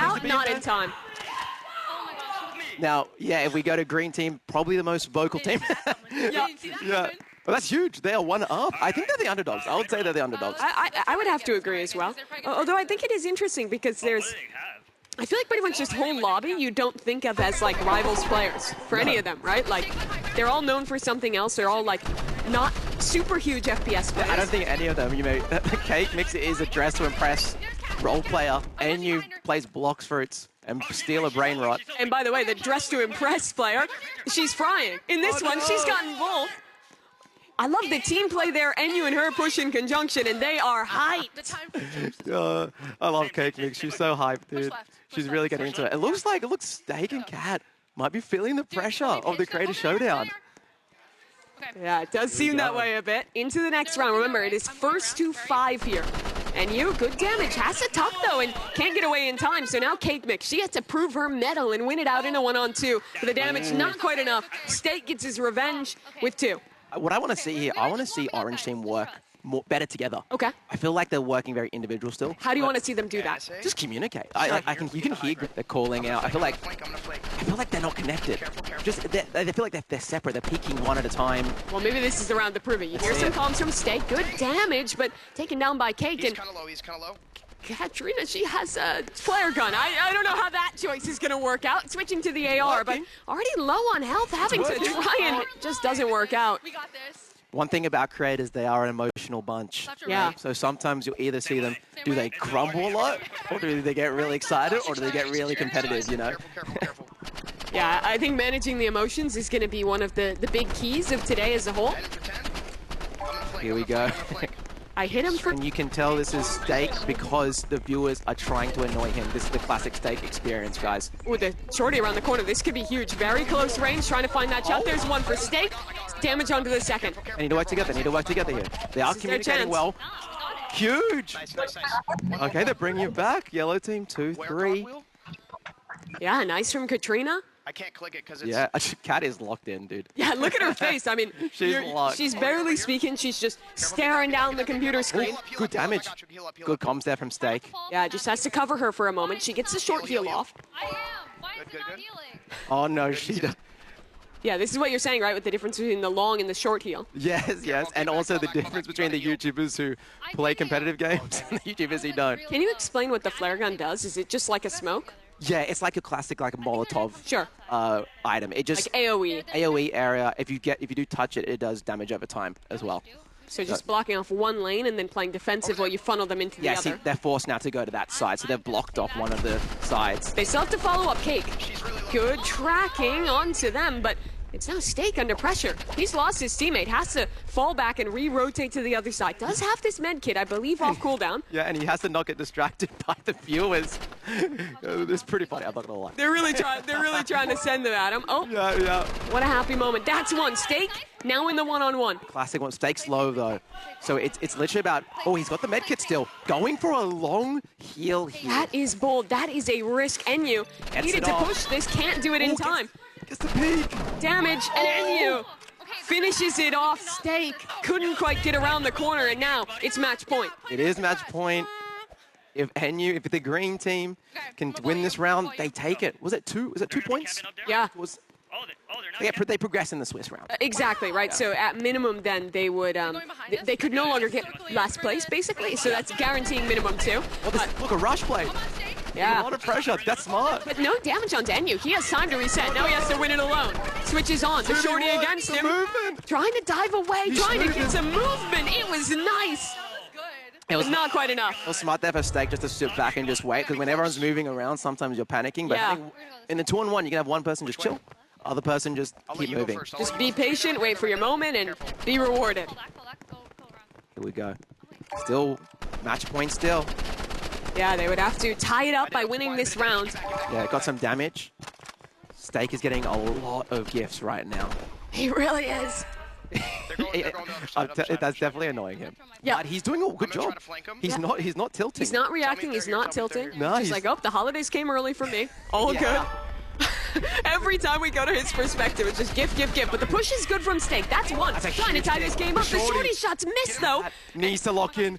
out, not in time. Now, yeah, if we go to green team, probably the most vocal team. Yeah. Yeah. Well, that's huge. They are one up. I think they're the underdogs. I would say they're the underdogs. I would have to agree as well. Although I think it is interesting because there's, I feel like pretty much this whole lobby you don't think of as like rivals players for any of them, right? Like they're all known for something else. They're all like not super huge FPS players. I don't think any of them, Cake Mix is a dress to impress role player, and you plays blox fruits and steal a brain rot. And by the way, the dress to impress player, she's frying. In this one, she's gotten both. I love the team play there, and you and her push in conjunction, and they are hyped. I love Cake Mix. She's so hyped, dude. She's really getting into it. It looks Steak and Cat might be feeling the pressure of the Creator Showdown. Yeah, it does seem that way a bit. Into the next round. Remember, it is first to 5 here. And you, good damage, has to tuck though, and can't get away in time. So now Cake Mix, she has to prove her mettle and win it out in a 1-on-2. But the damage, not quite enough. Steak gets his revenge with 2. What I want to see here, I want to see Orange Team work better together. Okay. I feel like they're working very individual still. How do you want to see them do that? Just communicate. You can hear they're calling out. I feel like they're not connected. They feel like they're separate. They're peeking one at a time. Well, maybe this is the round to prove it. You hear some comms from Steak. Good damage, but taken down by Cake. He's kind of low. He's kind of low. Katrina, she has a flare gun. I don't know how that choice is going to work out. Switching to the AR, but already low on health, having to try, and it just doesn't work out. We got this. One thing about creators, they are an emotional bunch. Yeah. So sometimes you'll either see them, do they crumble a lot, or do they get really excited, or do they get really competitive, you know? Careful. Yeah, I think managing the emotions is going to be one of the big keys of today as a whole. Here we go. I hit him for... And you can tell this is Steak because the viewers are trying to annoy him. This is the classic Steak experience, guys. Ooh, the shorty around the corner. This could be huge. Very close range, trying to find that shot. There's one for Steak. Damage onto the second. They need to work together. Here. They are communicating well. Huge! Nice. Okay, they're bringing it back. Yellow team, 2-3. Yeah, nice from Katrina. I can't click it because it's... Yeah, Cat is locked in, dude. Yeah, look at her face. I mean, she's barely speaking. She's just staring down the computer screen. Good damage. Good comms there from Steak. Yeah, just has to cover her for a moment. She gets the short heal off. I am. Why is he not healing? Oh, no, she does. Yeah, this is what you're saying, right, with the difference between the long and the short heal. Yes, and also the difference between the YouTubers who play competitive games and the YouTubers who don't. Can you explain what the flare gun does? Is it just like a smoke? Yeah, it's like a classic, like a Molotov item. It just like AOE. AOE area. If you do touch it, it does damage over time as well. So just blocking off one lane and then playing defensive while you funnel them into the other. Yeah, see, they're forced now to go to that side, so they've blocked off one of the sides. They still have to follow up Cake. Good tracking onto them, but it's now Steak under pressure. He's lost his teammate, has to fall back and re-rotate to the other side. Does have this med kit, I believe, off cooldown. Yeah, and he has to not get distracted by the viewers. It's pretty funny, I'm not gonna lie. They're really trying to send them at him. Oh, yeah. What a happy moment. That's one. Steak now in the one-on-one. Classic one. Steak's low though. So it's literally about, oh, he's got the med kit still. Going for a long heal here. That is bold. That is a risk. Enyu needed to push this, can't do it in time. Gets the peak. Damage, and Enyu finishes it off. Steak couldn't quite get around the corner, and now it's match point. It is match point. If the green team can win this round, they take it. Was it 2 points? Yeah. They progress in the Swiss round. Exactly, right? Yeah. So at minimum then they would, they could no longer get last place, basically. So that's guaranteeing minimum 2. Look, a rush play. Yeah. A lot of pressure. That's smart. But no damage on Enyu. He has time to reset. Now he has to win it alone. Switches on. The shorty against him. Movement. Trying to dive away. Trying to get some movement. It was nice. It was not quite enough. It was smart there for Steak just to sit back and just wait. Because when everyone's moving around, sometimes you're panicking. But I think in the 2-on-1, you can have one person just chill. Other person just keep moving. Just be patient, wait for your moment, and be rewarded. Here we go. Still, match point still. Yeah, they would have to tie it up by winning this round. Yeah, got some damage. Steak is getting a lot of gifts right now. He really is. That's definitely annoying him. Yeah, but he's doing a good job. He's not tilting. He's not reacting. He's not tilting. No, he's like, oh, the holidays came early for me. All good. Every time we go to his perspective, it's just gift. But the push is good from Steak. That's one. Trying to tie this game up. The shorty shots miss, though. Needs to lock in.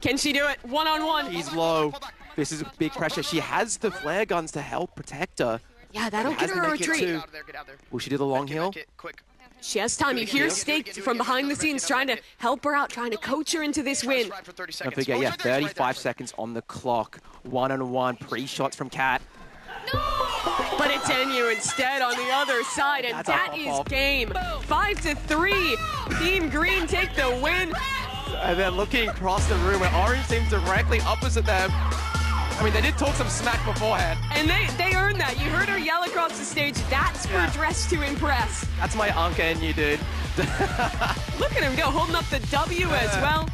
Can she do it? 1-on-1. He's low. This is big pressure. She has the flare guns to help protect her. Yeah, that'll It get has her to a make it retreat. too. Get out there. Will she do the long hill? Quick. She has time. You hear Steak from behind the scenes trying to help her out, trying to coach her into this win. For 30 Don't seconds. forget, Oh, yeah, it's right there, 35 seconds on the clock. 1-on-1 pre-shots from Cat. But it's NU instead on the other side, and That's a that pop-off. is game. 5-3. Team Green take the win. And then looking across the room where Orange seems directly opposite them. I mean, they did talk some smack beforehand. And they earned that. You heard her yell across the stage, that's for Dress to Impress. That's my Anka NU, dude. Look at him go, holding up the W as well.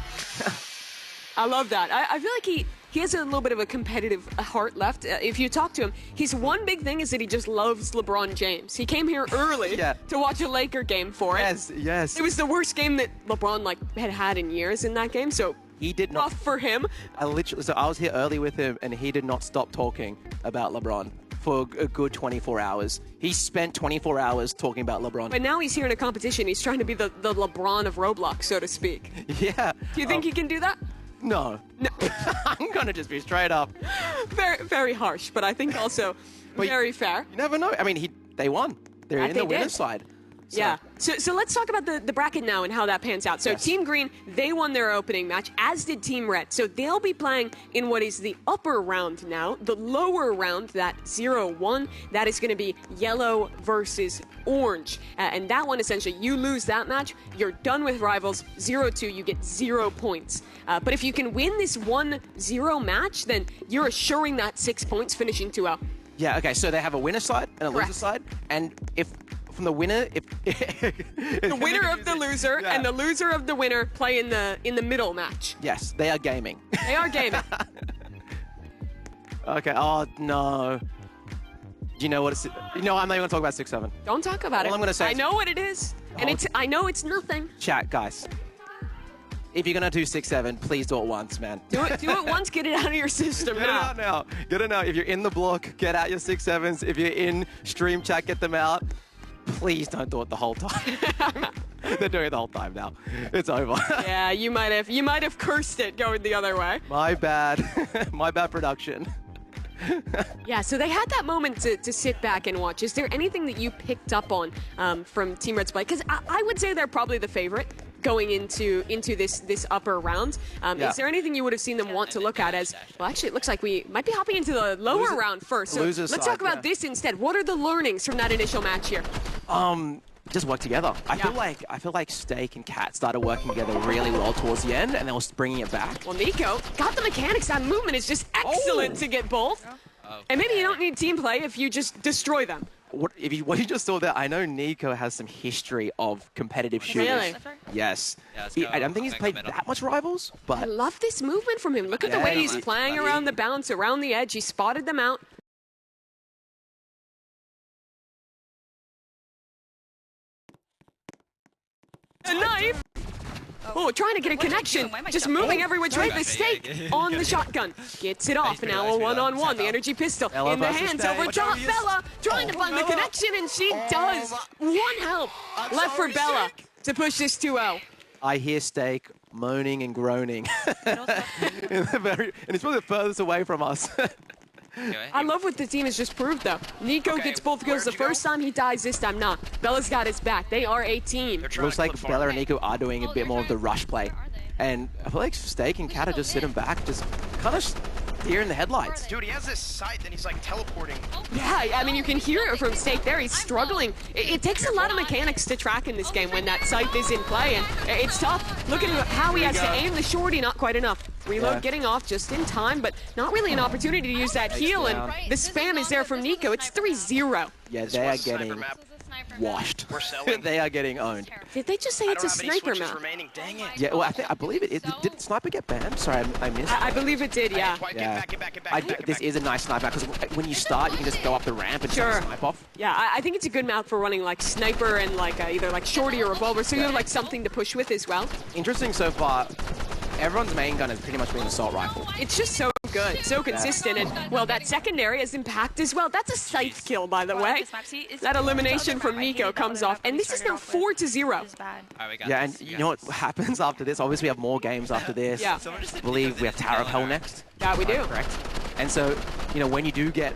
I love that. I feel like he has a little bit of a competitive heart left. If you talk to him, his one big thing is that he just loves LeBron James. He came here early Yeah. to watch a Laker game for it. Yes. It was the worst game that LeBron had in years in that game, so He did not. rough for him. I was here early with him, and he did not stop talking about LeBron for a good 24 hours. He spent 24 hours talking about LeBron. But now he's here in a competition. He's trying to be the LeBron of Roblox, so to speak. Yeah. Do you think he can do that? No. No. I'm gonna just be straight up. Very, very harsh, but I think also very fair. You never know. I mean, they won. They're That in they the winner's did. side. So- Yeah. So let's talk about the bracket now and how that pans out. So Yes. Team Green, they won their opening match, as did Team Red. So they'll be playing in what is the upper round now. The lower round, that 0-1, that is going to be yellow versus orange. And that one, essentially, you lose that match, you're done with rivals. 0-2, you get 0 points. But if you can win this 1-0 match, then you're assuring that 6 points, finishing 2-0. Yeah, okay, so they have a winner side and a Correct. loser side. And if from the winner, if The winner of the loser Yeah. and the loser of the winner play in the middle match. Yes, they are gaming. They are gaming. Okay, oh no. You know what it's, I'm not even gonna talk about 6-7. Don't talk about it. All I'm gonna say I is- know what it is, and I know it's nothing. Chat, guys. If you're gonna do 6-7, please do it once, man. Do it once, get it out of your system Get it now. out now. Get it out. If you're in the block, get out your 6-7s. If you're in stream chat, get them out. Please don't do it the whole time. They're doing it the whole time now. It's over. Yeah, you might have cursed it going the other way. My bad. My bad production. Yeah, so they had that moment to sit back and watch. Is there anything that you picked up on from Team Red's play? Because I would say they're probably the favorite going into this upper round. Yeah. Is there anything you would have seen them want to look at as, well, actually, it looks like we might be hopping into the lower round first. So loser let's side, talk about yeah. this instead. What are the learnings from that initial match here? Just work together. I Yeah. feel like Steak and Cat started working together really well towards the end, and they were bringing it back. Well, Nico got the mechanics. That movement is just excellent to get both. And maybe you don't need team play if you just destroy them. What you just saw there? I know Nico has some history of competitive shooters. Really? Yes. Yeah, let's go. I don't think he's I'll played take the middle. that much Rivals, I but love this movement from him. Look at the Yeah, way he's he's playing bloody- around the bounce, around the edge. He spotted them out. A knife! Oh, trying to get a connection. Why am I Just jumping? moving every which way. Okay, The Steak yeah. on the shotgun. Gets it off. pretty Now nice, a pretty nice. one-on-one. The energy pistol Bella in the versus hands. Steak. Over top. Bella trying to find the Bella. connection, and she does. One help left for Bella to push this 2-0. I hear Steak moaning and groaning. And it's probably the furthest away from us. Anyway, I love what the team has just proved, though. Nico Okay, gets both kills the where'd you first go? time, he dies this time not. Bella's got his back. They are a team. They're trying Looks to like clip Bella farm. and Nico are doing a bit more of the rush play. Where are they? And I feel like Steak and Cat are just sitting back, just kind of deer in the headlights. Dude, he has this sight that he's like teleporting. Yeah, I mean, you can hear it from Steak there. He's struggling. It takes a lot of mechanics to track in this game when that sight is in play, and it's tough. Look at how he has to aim the shorty, not quite enough. Reload Yeah. getting off just in time, but not really an opportunity to use that heal, and the spam is there from Nico. It's 3-0. Yeah, This they are was a sniper getting map. This is a sniper map. washed. We're selling. They are getting owned. Did they just say I it's don't a have any sniper switches map? remaining. Dang it. Yeah, well, I believe it. Did Sniper get banned? Sorry, I missed. I believe it did, yeah. Get Yeah. back, get back, get back, get back, get This back. is a nice sniper because when you start, you can just go up the ramp and Sure. just snipe off. Yeah, I think it's a good map for running like sniper and like either like shorty or revolver, so you have like something to push with as well. Interesting so far. Everyone's main gun has pretty much been an assault rifle. It's just so good, so consistent, and well, that secondary has impact as well. That's a scythe kill, by the way. That elimination from Nico comes off, and this is now 4-0. Alright, we got Yeah, this, and we you got know what this. happens after this? Obviously, we have more games after this. Yeah. Someone just I did believe because we have they Tower of didn't Hell know. next. Yeah, we do. Correct. And so, you know, when you do get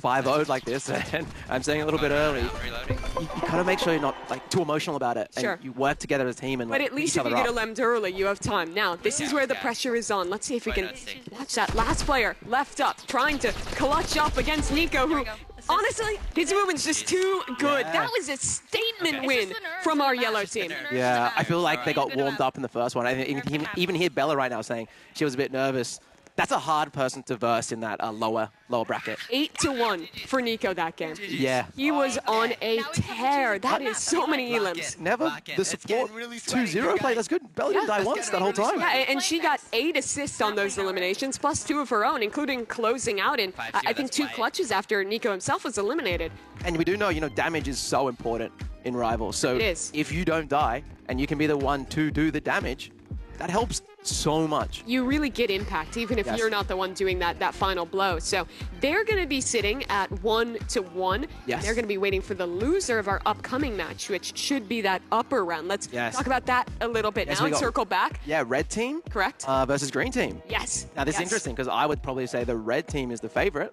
5-0'd like this, and I'm saying a little bit early, Reloading. you kind of make sure you're not like too emotional about it. Sure. And you work together as a team and But like, at least each if you other get up. eliminated early, you have time. Now, this is where the pressure is on. Let's see if we can watch that last player left up, trying to clutch up against Nico, who, honestly, his movement's just too good. Yeah. That was a statement win from our yellow team. Yeah, I feel like they got warmed up in the first one. I even hear Bella right now saying she was a bit nervous. That's a hard person to verse in that lower bracket. 8-1 for Nico that game. Yeah. He was on a tear. That is so many elims. Never the support 2-0 play. That's good. Bella didn't die once that whole time. Yeah, and she got 8 assists on those eliminations, plus 2 of her own, including closing out in, I think, 2 clutches after Nico himself was eliminated. And we do know, you know, damage is so important in Rivals. So It is. if you don't die and you can be the one to do the damage, that helps so much. You really get impact, even if you're not the one doing that final blow. So they're going to be sitting at 1-1. Yes. They're going to be waiting for the loser of our upcoming match, which should be that upper round. Let's talk about that a little bit now and circle back. Yeah, red team. Correct. Versus green team. Yes. Now this is interesting because I would probably say the red team is the favorite,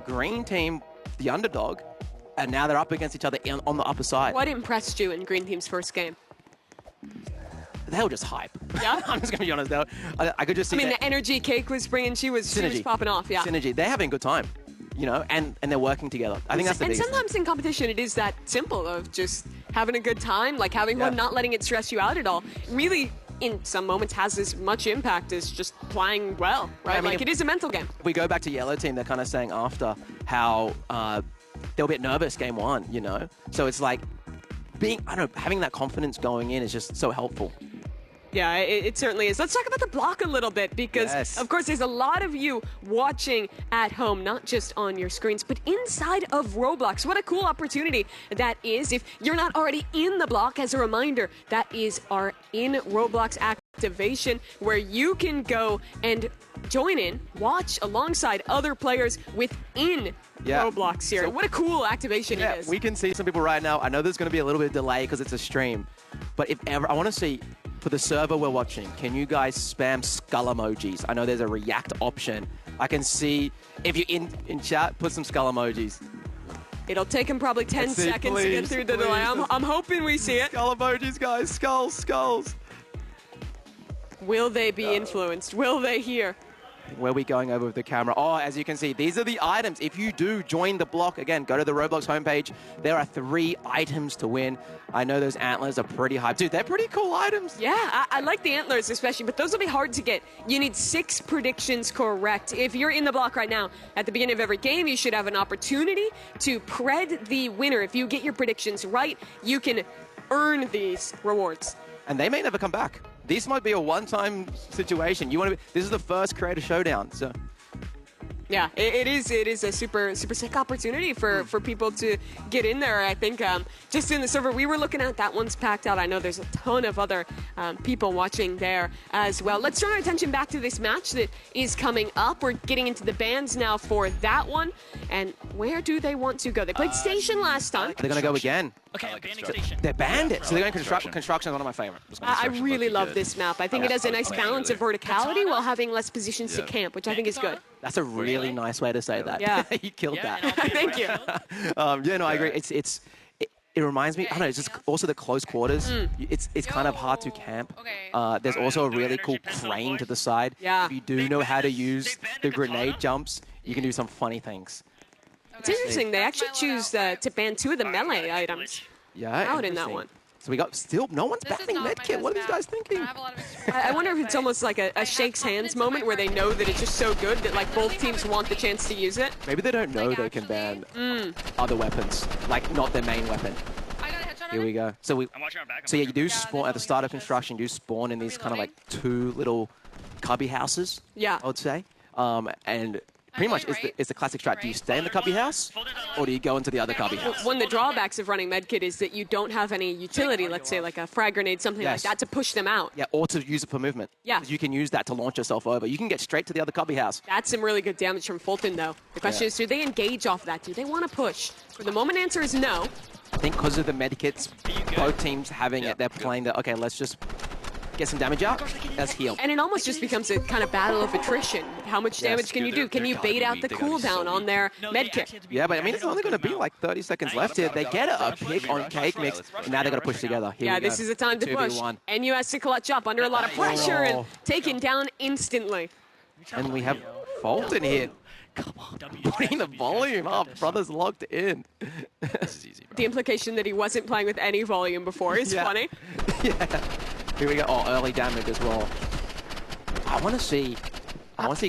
green team the underdog, and now they're up against each other on the upper side. What impressed you in green team's first game? They were just hype. Yeah? I'm just going to be honest. I could just see I mean, that the energy Cake was bringing, she was popping off, yeah. Synergy. They're having a good time, you know, and they're working together. I think that's the And biggest sometimes in competition, it is that simple of just having a good time, like having fun, not letting it stress you out at all. Really, in some moments, has as much impact as just playing well, right? I mean, like, it is a mental game. If we go back to yellow team, they're kind of saying after how they were a bit nervous game 1, you know? So it's like having that confidence going in is just so helpful. Yeah, it certainly is. Let's talk about the block a little bit because, of course, there's a lot of you watching at home, not just on your screens, but inside of Roblox. What a cool opportunity that is. If you're not already in the block, as a reminder, that is our in Roblox activation where you can go and join in, watch alongside other players within Roblox here. So, what a cool activation it is. We can see some people right now. I know there's going to be a little bit of delay because it's a stream, but if ever, I want to see, for the server we're watching, can you guys spam skull emojis? I know there's a react option. I can see, if you're in chat, put some skull emojis. It'll take him probably 10 seconds to get through the delay. I'm hoping we see it. Skull emojis, guys. Skulls. Will they be influenced? Will they hear? Where are we going over with the camera? Oh, as you can see, these are the items. If you do join the block, again, go to the Roblox homepage. There are 3 items to win. I know those antlers are pretty hype. Dude, they're pretty cool items. Yeah, I like the antlers especially, but those will be hard to get. You need 6 predictions correct. If you're in the block right now, at the beginning of every game, you should have an opportunity to pred the winner. If you get your predictions right, you can earn these rewards. And they may never come back. This might be a one-time situation. This is the first creator showdown, so. Yeah, it is a super sick opportunity for people to get in there. I think just in the server we were looking at, that one's packed out. I know there's a ton of other people watching there as well. Let's turn our attention back to this match that is coming up. We're getting into the bands now for that one. And where do they want to go? They played Station last time. They're going to go again. Okay, banning station. They're bandit, so they're going construction. Construction is one of my favorites. I really love this map. I think it has a nice balance of verticality while having less positions to camp, which I think is good. That's a really nice way to say that. Yeah. You killed that. Thank you. Yeah, no, I agree. It reminds me, I don't know, it's just also the close quarters. It's kind of hard to camp. There's also a really cool crane to the side. Yeah. If you do know how to use the grenade jumps, you can do some funny things. It's interesting. They actually choose to ban 2 of the melee items out in that one. So we got no one's banning medkit. What are these guys thinking? I wonder if it's almost like a shakes hands moment where they know that it's just so good that like both teams want the chance to use it. Maybe they don't know they can ban other weapons, like not their main weapon. Here we go. So yeah, you do spawn at the start of construction. You do spawn in these kind of like 2 little cubby houses. Yeah, I would say, and pretty much it's the classic strat. Do you stay in the cubby house, or do you go into the other cubby house? One of the drawbacks of running medkit is that you don't have any utility, let's say like a frag grenade, something like that, to push them out. Yeah, or to use it for movement. Yeah. You can use that to launch yourself over. You can get straight to the other cubby house. That's some really good damage from Fulton, though. The question is, do they engage off that? Do they want to push? For the moment, answer is no. I think because of the medkits, both teams having it, they're playing that, okay, let's just get some damage out. That's heal. And it almost just becomes a kind of battle of attrition. How much damage can you do? Can you bait out the cooldown on their med kit? Yeah, but I mean, it's only going to be like 30 seconds left here. They get a pick on Cake Mix, and now they're going to push together. Here yeah, this is the time to push. 2v1. NU has to clutch up under a lot of pressure and taken down instantly. And we have Fulton here. Come on, putting the volume up. Brother's locked in. This is easy, bro. The implication that he wasn't playing with any volume before is funny. Yeah. Here we go. Oh, early damage as well. I want to see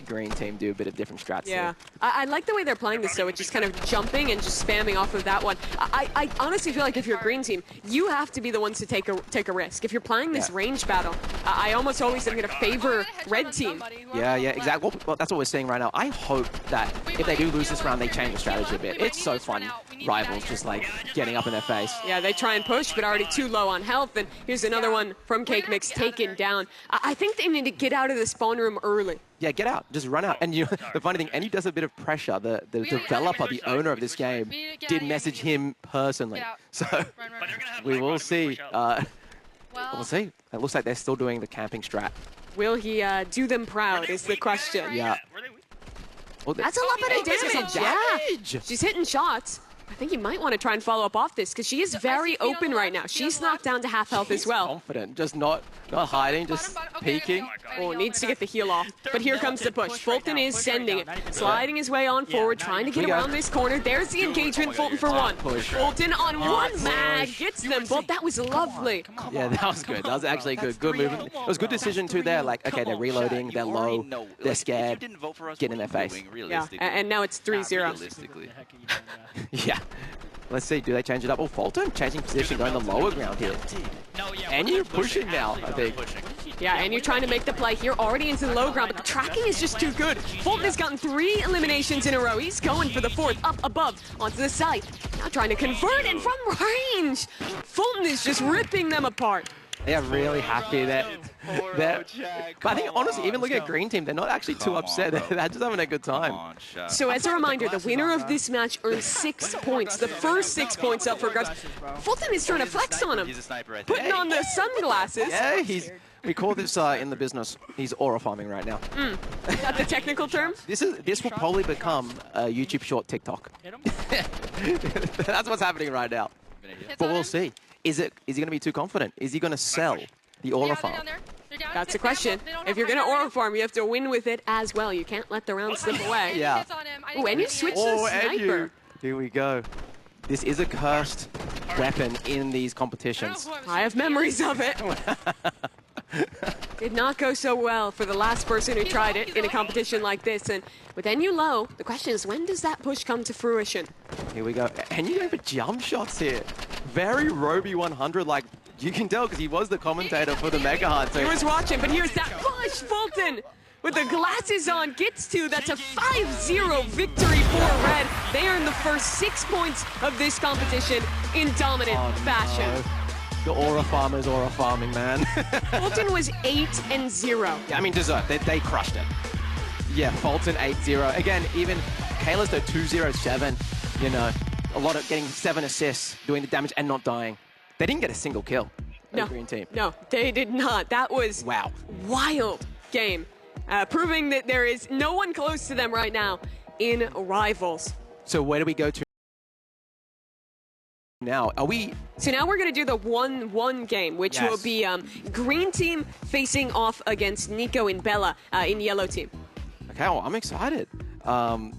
Green Team do a bit of different strats. Yeah. Here. I like the way they're playing this, though. It's just kind of jumping and just spamming off of that one. I honestly feel like if you're Green Team, you have to be the ones to take a risk. If you're playing this range battle, I almost always am going to favor Red Team. Yeah, exactly. Well, that's what we're seeing right now. I hope that if they do lose this round, they change the strategy a bit. It's so fun. Rivals just like getting up in their face. Yeah, they try and push, but already too low on health. And here's another one from Cake Mix taken down. I think they need to get out of the spawn room early. Yeah, get out. Just run out. And the funny thing, and he does a bit of pressure. The developer, the owner of this game, did message him personally. So we will see. We'll see. It looks like they're still doing the camping strat. Will he do them proud is the question. Yeah. Well, that's a lot better damage. Yeah. She's hitting shots. I think you might want to try and follow up off this because she is very open right now. She's knocked down to half health as well. Confident, just not hiding, just peeking. Oh, needs to get the heal off. But here comes the push. Fulton is sending it, sliding his way on forward, trying to get around this corner. There's the engagement. Fulton for one. Fulton on one mag gets them both. That was lovely. Yeah, that was good. That was actually good. Good movement. It was a good decision too there. Like, okay, they're reloading, they're low, they're scared. Get in their face. Yeah, and now it's 3-0. Yeah. Let's see, do they change it up? Oh, Fulton changing position, going the lower ground here. And you're pushing now, I think. Yeah, and you're trying to make the play here, already into the low ground, but the tracking is just too good. Fulton has gotten 3 eliminations in a row. He's going for the 4th, up above, onto the side. Now trying to convert, and from range, Fulton is just ripping them apart. They're really happy that. But I think, honestly, even looking at Green Team, they're not actually too upset. They're just having a good time. So as a reminder, the winner of this match earns 6 points. The first 6 points up for grabs. Fulton is trying to flex on him. Putting on the sunglasses. Yeah, we call this in the business, he's aura farming right now. Is that the technical term? This will probably become a YouTube short TikTok. That's what's happening right now. But we'll see. Is he going to be too confident? Is he going to sell the aura farm? That's the question. If you're going to aura farm, you have to win with it as well. You can't let the round slip away. Yeah. Oh, and you switch to the sniper. Here we go. This is a cursed weapon in these competitions. I have memories of it. Did not go so well for the last person who tried it in a competition like this. And with NU low, the question is, when does that push come to fruition? Here we go. And you going for jump shots here. Very Roby 100, like you can tell because he was the commentator for the Mega Hunt. He was watching, but here's that push. Fulton with the glasses on gets to. That's a 5-0 victory for Red. They earn the first 6 points of this competition in dominant fashion. No. The aura farmers aura farming, man. Fulton was 8-0. Yeah, I mean, deserved. They crushed it. Yeah, Fulton 8-0. Again, even Kayla's though 2-0-7. You know, a lot of getting 7 assists, doing the damage and not dying. They didn't get a single kill. No, Green Team. No, they did not. That was wild game, proving that there is no one close to them right now in Rivals. So where do we go to now? So now we're going to do the 1-1 game, which will be Green Team facing off against Nico and Bella in Yellow Team. Okay, well, I'm excited.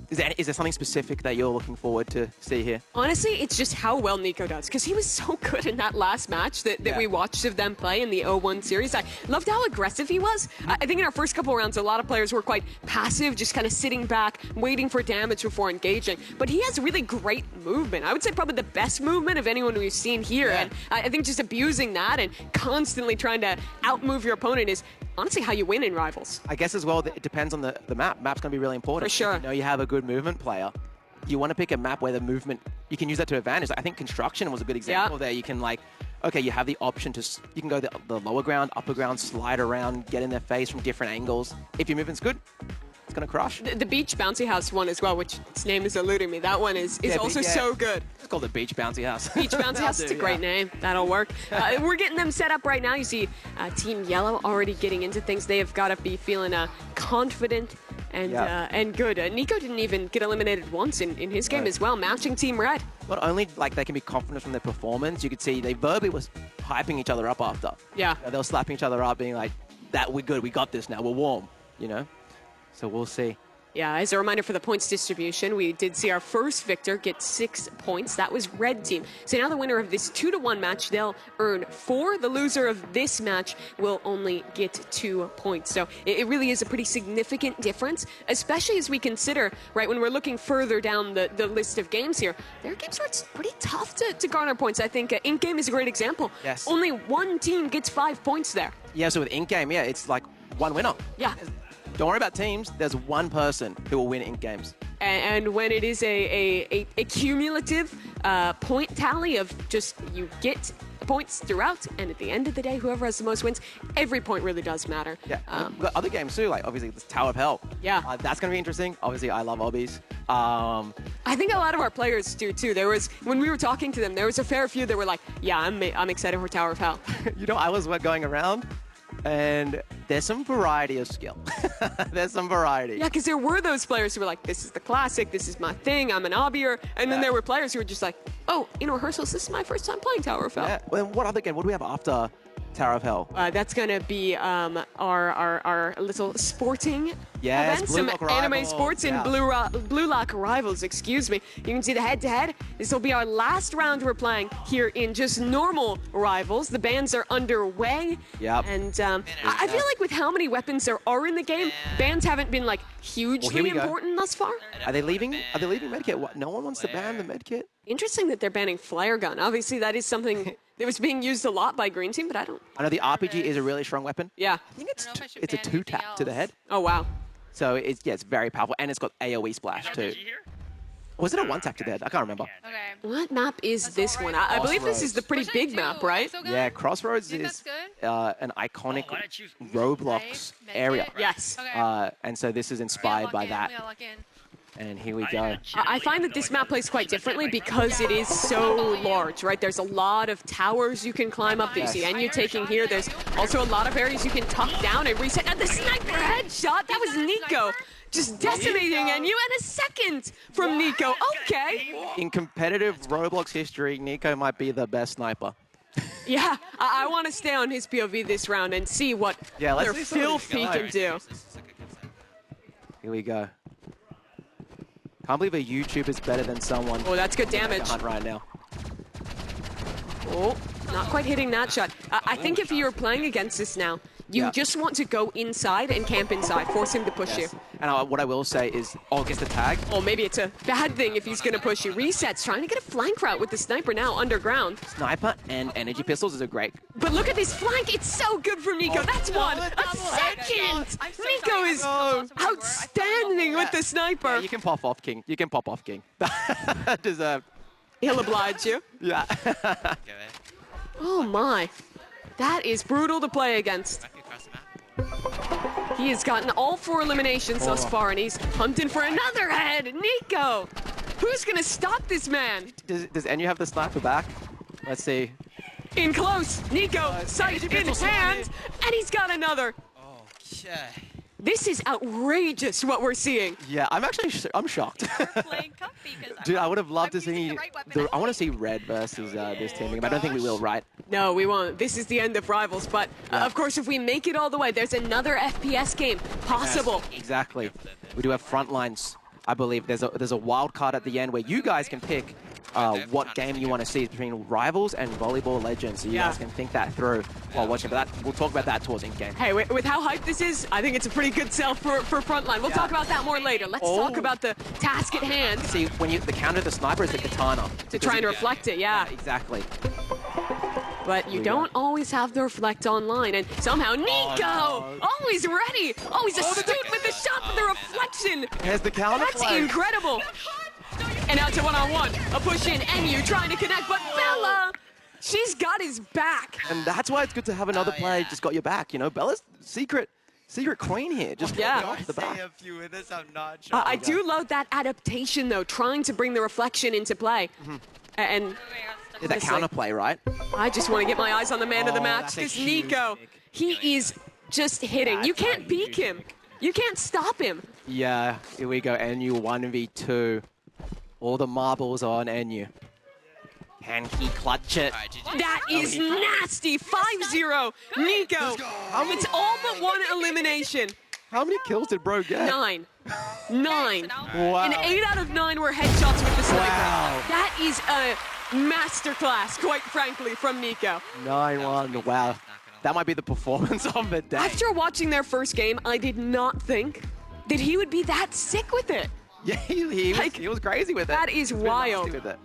Is there something specific that you're looking forward to see here? Honestly, it's just how well Nico does, because he was so good in that last match that we watched of them play in the 0-1 series. I loved how aggressive he was. I think in our first couple rounds, a lot of players were quite passive, just kind of sitting back, waiting for damage before engaging. But he has really great movement. I would say probably the best movement of anyone we've seen here. Yeah. And I think just abusing that and constantly trying to outmove your opponent is honestly how you win in Rivals. I guess as well, it depends on the map. Map's going to be really important. For sure. If you know you have a good movement player, you want to pick a map where the movement, you can use that to advantage. I think Construction was a good example there. You can okay, you have the option to, you can go the lower ground, upper ground, slide around, get in their face from different angles. If your movement's good, It's going to crush. The Beach Bouncy House one as well, which its name is eluding me. That one is also so good. It's called the Beach Bouncy House. Beach Bouncy House, it's a great name. That'll work. We're getting them set up right now. You see Team Yellow already getting into things. They have got to be feeling confident and good. Nico didn't even get eliminated once in his game as well, matching Team Red. Not only like they can be confident from their performance, you could see they verbally was hyping each other up after. Yeah. They were slapping each other up, being like, "That we're good. We got this now. We're warm." You know. So we'll see. Yeah, as a reminder for the points distribution, we did see our first victor get 6 points. That was Red Team. So now the winner of this 2-1 match, they'll earn 4. The loser of this match will only get 2 points. So it really is a pretty significant difference, especially as we consider, right, when we're looking further down the list of games here, there are games where it's pretty tough to garner points. I think in-game is a great example. Yes. Only one team gets 5 points there. Yeah, so with in-game, it's like one winner. Yeah. Don't worry about teams. There's one person who will win in games. And when it is a cumulative point tally of just you get points throughout, and at the end of the day, whoever has the most wins, every point really does matter. Yeah. We've got other games too, like obviously this Tower of Hell. Yeah. That's going to be interesting. Obviously, I love obbies. I think a lot of our players do too. There was, when we were talking to them, there was a fair few that were like, yeah, I'm excited for Tower of Hell. You know, I was going around, and there's some variety of skill. There's some variety. Yeah, because there were those players who were like, this is the classic, this is my thing, I'm an obbier. And then there were players who were just like, oh, in rehearsals, this is my first time playing Tower of Hell. Yeah. Well, what other game? What do we have after Tower of Hell? That's going to be our little sporting Yes, events, Blue some Lock anime Rivals, sports and yeah. Blue Lock Rivals, excuse me. You can see the head-to-head. This will be our last round we're playing here in just normal Rivals. The bans are underway. Yep. And I feel like with how many weapons there are in the game, bans haven't been like hugely important thus far. Are they leaving? Are they leaving medkit? What? No one wants to ban the medkit? Interesting that they're banning flare gun. Obviously, that is something that was being used a lot by Green Team, but I don't. I know the RPG is a really strong weapon. Yeah. I think it's a 2-tap to the head. Oh wow. So it's very powerful, and it's got AoE splash too. Was it a 1-tap to the head? I can't remember. Okay. What map is this one? I believe this is the pretty big map, right? Yeah, Crossroads Think is that's an iconic Roblox area. Yes. Okay. And so this is inspired by that. We gotta lock in. And here we go. I find that this map plays quite differently because it is so large, right? There's a lot of towers you can climb up that you see, and you're taking here. There's also a lot of areas you can tuck down and reset. And the sniper headshot, that was Nico. Just decimating, and you had a second from Nico. Okay. In competitive Roblox history, Nico might be the best sniper. Yeah, I want to stay on his POV this round and see what let's their see some of filth these he guys. can do. Here we go. Can't believe a YouTuber is better than someone. Oh, that's good damage. Hunt right now. Oh, not quite hitting that shot. I think if you're playing against this now, you just want to go inside and camp inside, force him to push you. And what I will say is, gets the tag. Or maybe it's a bad thing if he's going to push you. Resets, trying to get a flank route with the sniper now underground. Sniper and energy pistols is a great. But look at this flank. It's so good from Nico. That's one. A second. Nico is outstanding with the sniper. Yeah, you can pop off, King. You can pop off, King. Deserved. He'll oblige you. Yeah. Oh, my. That is brutal to play against. He has gotten all 4 eliminations thus far, and he's hunting for another head. Nico! Who's going to stop this man? Does Enyu have the sniper back? Let's see. In close. Nico, sight in hand, and he's got another. Okay. This is outrageous what we're seeing. Yeah, I'm shocked. Dude, I would have loved to see. I want to see Red versus this team. I don't think we will, right? No, we won't. This is the end of Rivals, but of course, if we make it all the way, there's another FPS game possible. Yes, exactly. We do have Frontlines. I believe there's a wild card at the end where you guys can pick what game you want to see between Rivals and Volleyball Legends. So you guys can think that through while watching. But we'll talk about that towards in-game. Hey, with how hyped this is, I think it's a pretty good sell for Frontline. We'll talk about that more later. Let's talk about the task at hand. See, when the counter to the sniper is the katana. To try and reflect it, yeah. Exactly. But you don't always have the reflect online, and somehow Nico, always ready, always astute with the shot for the reflection. Has the counter. That's incredible. And out to one-on-one, a push in, Enyu trying to connect, but Bella, she's got his back. And that's why it's good to have another player just got your back. You know, Bella's secret secret queen here. Just Yeah. off the bat. Say a few of this, I'm not sure. I do love that adaptation, though, trying to bring the reflection into play. And Is that counterplay, right? I just want to get my eyes on the man of the match, that's a because huge Nico, pick. he is just hitting. You can't peek him. You can't stop him. Yeah, here we go. NU 1v2. All the marbles on NU. Can he clutch it? Alright, GG. That is nasty. 5-0. Nico. It's all but one elimination. How many kills did bro get? 9. Wow. And 8 out of 9 were headshots with the sniper. Wow. That is a masterclass, quite frankly, from Nico. 9-1. Wow. That might be the performance of the day. After watching their first game, I did not think that he would be that sick with it. Yeah, he was crazy with it. That is He was wild. nasty with it.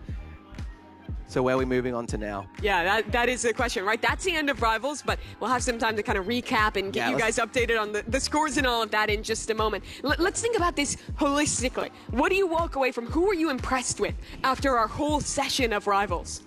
So where are we moving on to now? Yeah, that is the question, right? That's the end of Rivals, but we'll have some time to kind of recap and get you guys updated on the scores and all of that in just a moment. Let's think about this holistically. What do you walk away from? Who are you impressed with after our whole session of Rivals?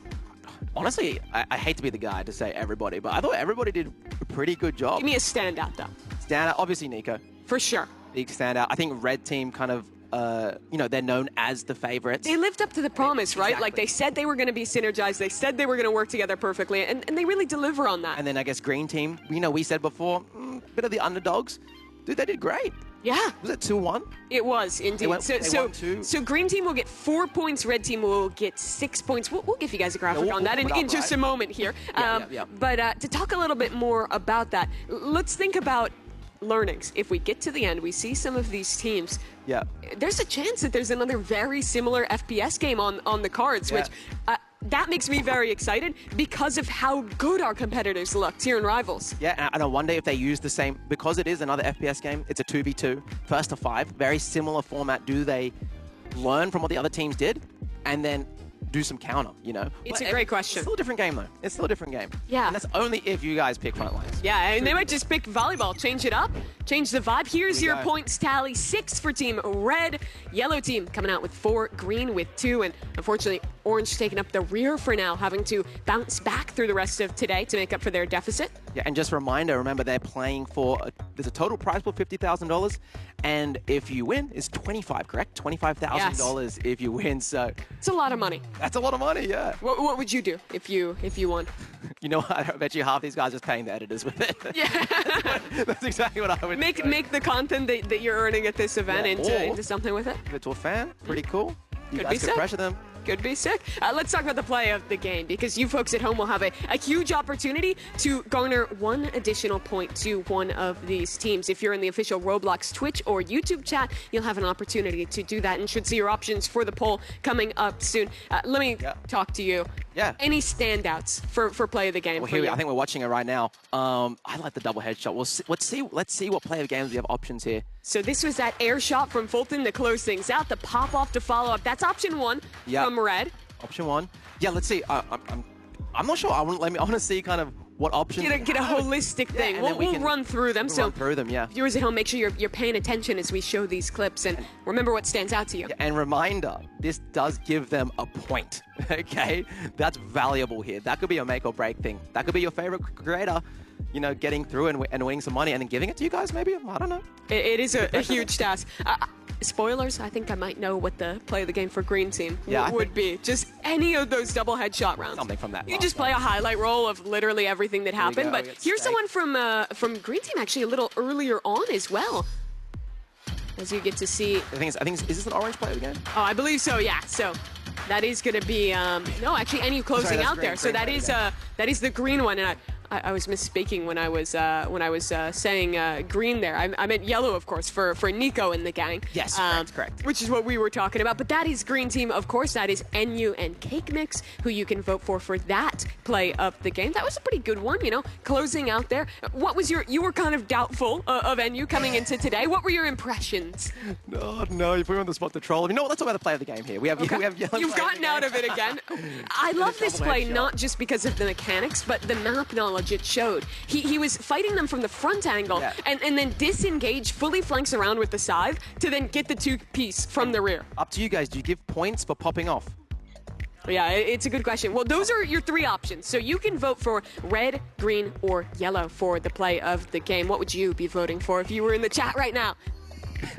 Honestly, I hate to be the guy to say everybody, but I thought everybody did a pretty good job. Give me a standout, though. Standout, obviously Nico. For sure. Big standout. I think Red Team kind of, they're known as the favorites. They lived up to the promise, right? Exactly. Like, they said they were going to be synergized. They said they were going to work together perfectly, and they really deliver on that. And then I guess Green Team, we said before, bit of the underdogs. Dude, they did great. Yeah. Was it 2-1? It was, indeed. They won 2. So Green Team will get 4 points, Red Team will get 6 points. We'll give you guys a graphic we'll on that put it in up, just right? a moment here. Yeah. But to talk a little bit more about that, let's think about learnings. If we get to the end, we see some of these teams. Yeah. There's a chance that there's another very similar FPS game on the cards, which that makes me very excited because of how good our competitors looked here in Rivals. Yeah, and I wonder if they use the same, because it is another FPS game, it's a 2v2, first to 5, very similar format. Do they learn from what the other teams did and then do some counter, It's a great question. It's still a different game, though. It's still a different game. Yeah. And that's only if you guys pick Frontlines. Yeah, and they might just pick volleyball, change it up, change the vibe. Here's your go. points tally: 6 for Team Red, Yellow Team coming out with 4, Green with 2, and unfortunately, Orange taking up the rear for now, having to bounce back through the rest of today to make up for their deficit. Yeah, and just a reminder, remember they're playing for, there's a total prize pool, $50,000, and if you win, it's $25,000, correct? $25,000 if you win, so It's a lot of money. that's a lot of money, yeah. What would you do if you won? You know what, I bet you half these guys are paying the editors with it. Yeah. That's exactly what I would say. Make the content that you're earning at this event Yeah, into something with it. Give it to a fan, pretty cool. You Could guys be could sick. pressure them. Could be sick. Let's talk about the play of the game, because you folks at home will have a huge opportunity to garner 1 additional point to one of these teams. If you're in the official Roblox Twitch or YouTube chat, you'll have an opportunity to do that and should see your options for the poll coming up soon. Let me talk to you. Yeah. Any standouts for play of the game? Well, for here you? I think we're watching it right now. I like the double headshot. Let's see what play of games we have options here. So this was that air shot from Fulton to close things out. The pop off to follow up. That's option 1 from Red. Option 1. Yeah, let's see. I'm not sure. I want to see kind of what options. Get a holistic thing. and then We'll run through them. Run through them, yeah. Viewers at home, make sure you're paying attention as we show these clips and remember what stands out to you. And reminder, this does give them a point. Okay, that's valuable here. That could be a make or break thing. That could be your favorite creator, getting through and winning some money and then giving it to you guys. Maybe, I don't know. It is a huge task. Spoilers, I think I might know what the play of the game for Green Team would be. Just any of those double headshot rounds. Something from that. You just play a highlight roll of literally everything that happened. go. But here's the one from Green Team actually a little earlier on as well. As you get to see. I think is this an orange play of the game? Oh, I believe so, yeah. So that is going to be, no, actually, NU closing that's out green, there. So green that is the green one. And I was misspeaking when I was saying green there. I meant yellow, of course, for Nico and the gang. Yes, correct. Which is what we were talking about. But that is Green Team, of course. That is NU and Cake Mix, who you can vote for that play of the game. That was a pretty good one, closing out there. What was you were kind of doubtful of NU coming into today. What were your impressions? No, you put me on the spot to troll. You know what? Let's talk about the play of the game here. We have yellow. You've gotten out of it again. I love this play not just because of the mechanics, but the map knowledge it showed. He was fighting them from the front angle and then disengage, fully flanks around with the scythe to then get the 2-piece from the rear. Up to you guys. Do you give points for popping off? Yeah, it's a good question. Well, those are your 3 options. So you can vote for red, green, or yellow for the play of the game. What would you be voting for if you were in the chat right now?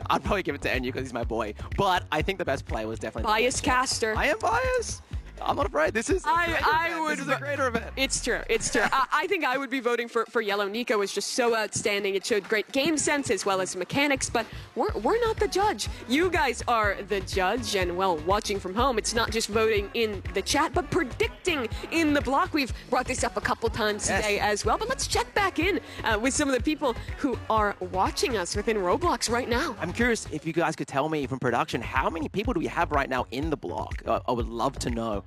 I'd probably give it to Enyu because he's my boy. But I think the best play was definitely... Bias caster. I am biased. I'm not afraid. This is This is a greater event. It's true. It's true. I think I would be voting for yellow. Nico was just so outstanding. It showed great game sense as well as mechanics, but we're not the judge. You guys are the judge, and well, watching from home, it's not just voting in the chat, but predicting in the block. We've brought this up a couple times today as well, but let's check back in with some of the people who are watching us within Roblox right now. I'm curious if you guys could tell me from production, how many people do we have right now in the block? I would love to know.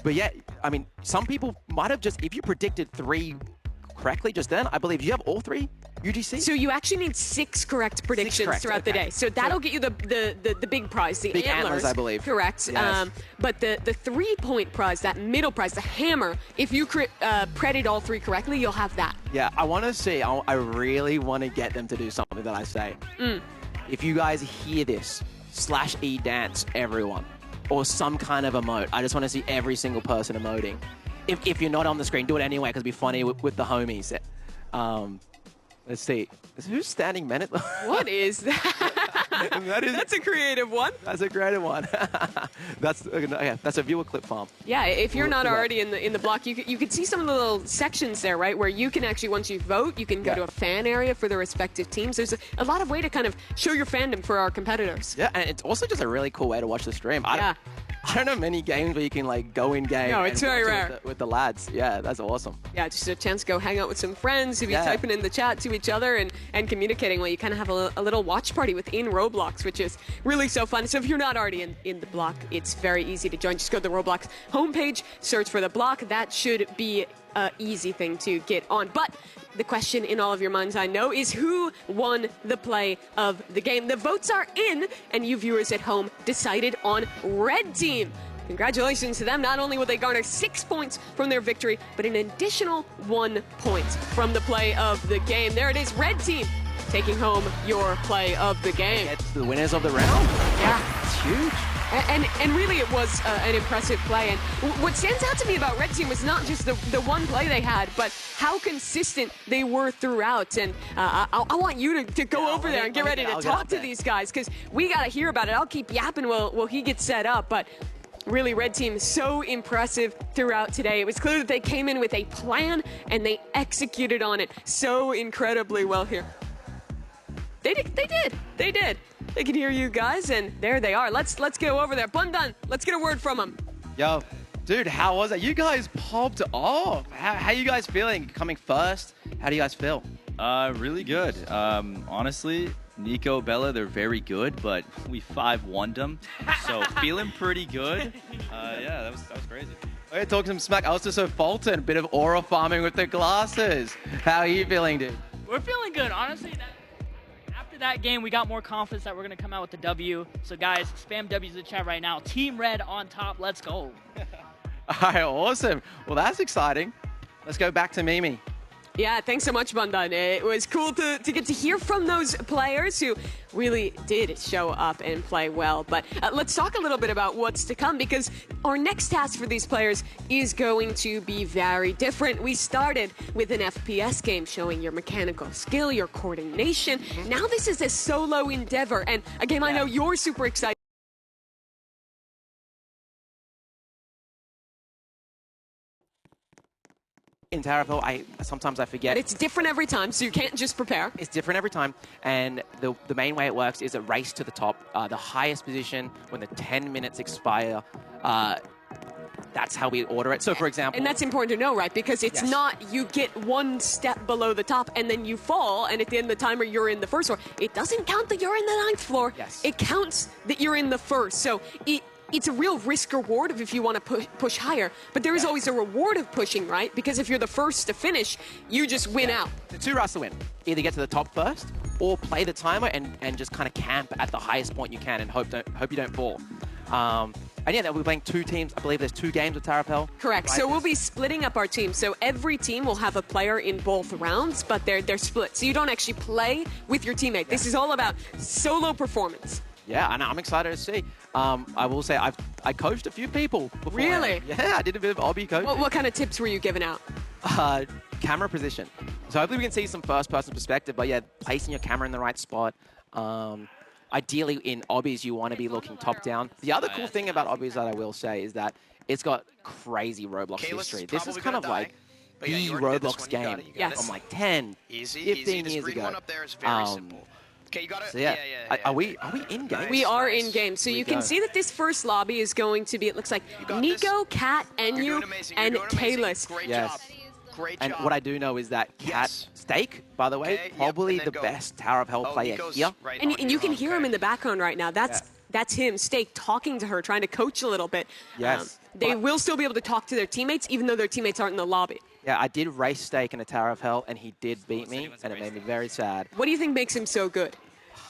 But yeah, I mean, some people might have just, if you predicted 3 correctly just then, I believe you have all 3 UGC? So you actually need 6 correct predictions throughout the day. So that'll get you the big prize, the big antlers, I believe. Correct. Yes. But the 3-point prize, that middle prize, the hammer, if you predicted all 3 correctly, you'll have that. Yeah, I want to see, I really want to get them to do something that I say. If you guys hear this, /E dance, everyone. Or some kind of emote. I just want to see every single person emoting. If you're not on the screen, do it anyway because it'd be funny with the homies. Let's see. Who's standing men? What is that? That's a creative one. That's a creative one. That's a viewer clip farm. Yeah, if you're not already in the block, you could see some of the little sections there, right, where you can actually, once you vote, you can go to a fan area for the respective teams. There's a lot of way to kind of show your fandom for our competitors. Yeah, and it's also just a really cool way to watch the stream. I don't know many games where you can like go in game. No, it's very rare. With the lads. Yeah, that's awesome. Yeah, just a chance to go hang out with some friends who be typing in the chat to each other and communicating while you kind of have a little watch party within Roblox, which is really so fun. So if you're not already in the block, it's very easy to join. Just go to the Roblox homepage, search for the block. That should be an easy thing to get on. But the question in all of your minds, I know, is who won the play of the game? The votes are in, and you viewers at home decided on Red Team. Congratulations to them. Not only will they garner 6 points from their victory, but an additional 1 point from the play of the game. There it is, Red Team taking home your play of the game. It's the winners of the round. Yeah. It's huge. And really, it was an impressive play. And what stands out to me about Red Team was not just the one play they had, but how consistent they were throughout. And I want you to go over there and get ready to talk to these guys, because we got to hear about it. I'll keep yapping while he gets set up. But really, Red Team, so impressive throughout today. It was clear that they came in with a plan, and they executed on it so incredibly well here. They did. They can hear you guys, and there they are. Let's go over there. Bundan, let's get a word from them. Yo, dude, how was it? You guys popped off. How you guys feeling? Coming first, how do you guys feel? Really good. Honestly, Nico, Bella, they're very good, but we 5-1'd them, so feeling pretty good. Yeah, that was crazy. Okay, talk some smack. Also, so Fulton, a bit of aura farming with the glasses. How are you feeling, dude? We're feeling good. Honestly, after that game, we got more confidence that we're going to come out with the W. So, guys, spam W's in the chat right now. Team Red on top. Let's go. All right, awesome. Well, that's exciting. Let's go back to Mimi. Yeah, thanks so much, Bundan. It was cool to get to hear from those players who really did show up and play well. But let's talk a little bit about what's to come, because our next task for these players is going to be very different. We started with an FPS game showing your mechanical skill, your coordination. Now this is a solo endeavor, and a game I know you're super excited. In Terrafil, sometimes I forget. But it's different every time, so you can't just prepare. It's different every time, and the main way it works is a race to the top. The highest position when the 10 minutes expire, that's how we order it. So, for example... And that's important to know, right? Because it's not you get one step below the top and then you fall, and at the end of the timer, you're in the first floor. It doesn't count that you're in the 9th floor. Yes. It counts that you're in the first. So it's a real risk-reward if you want to push higher. But there is always a reward of pushing, right? Because if you're the first to finish, you just win out. The 2 routes to win. Either get to the top first, or play the timer and just kind of camp at the highest point you can and hope you don't fall. And yeah, we're playing 2 teams. I believe there's 2 games with Terrafil. Correct. So we'll be splitting up our team. So every team will have a player in both rounds, but they're split. So you don't actually play with your teammate. This is all about solo performance. Yeah, and I'm excited to see. I will say I coached a few people before. Really? Yeah, I did a bit of obby coaching. What kind of tips were you giving out? Camera position. So hopefully we can see some first-person perspective. But yeah, placing your camera in the right spot. Ideally, in obbies, you want to be looking top-down. The other cool thing about obbies that I will say is that it's got crazy Roblox history. This is kind of like the Roblox game from like 10, Easy, 15 This years green ago. one up there is very simple. Okay, you got it. So yeah, are we in game? We are in game. So We you can go. see that this first lobby is going to be, it looks like got Nico, Kat, You're Enyu, doing amazing. and You're doing amazing. Kalis. Great Yes. job. Great And job. what I do know is that Cat Yes. Steak, by the way, Okay, yep, probably and then the go. best Tower of Hell player Nico's here. right And on you can hear him in the background right now. That's him, Steak, talking to her, trying to coach a little bit. Yes. They But- will still be able to talk to their teammates, even though their teammates aren't in the lobby. Yeah, I did race Steak in a Tower of Hell, and he did beat me, and it made me very sad. What do you think makes him so good?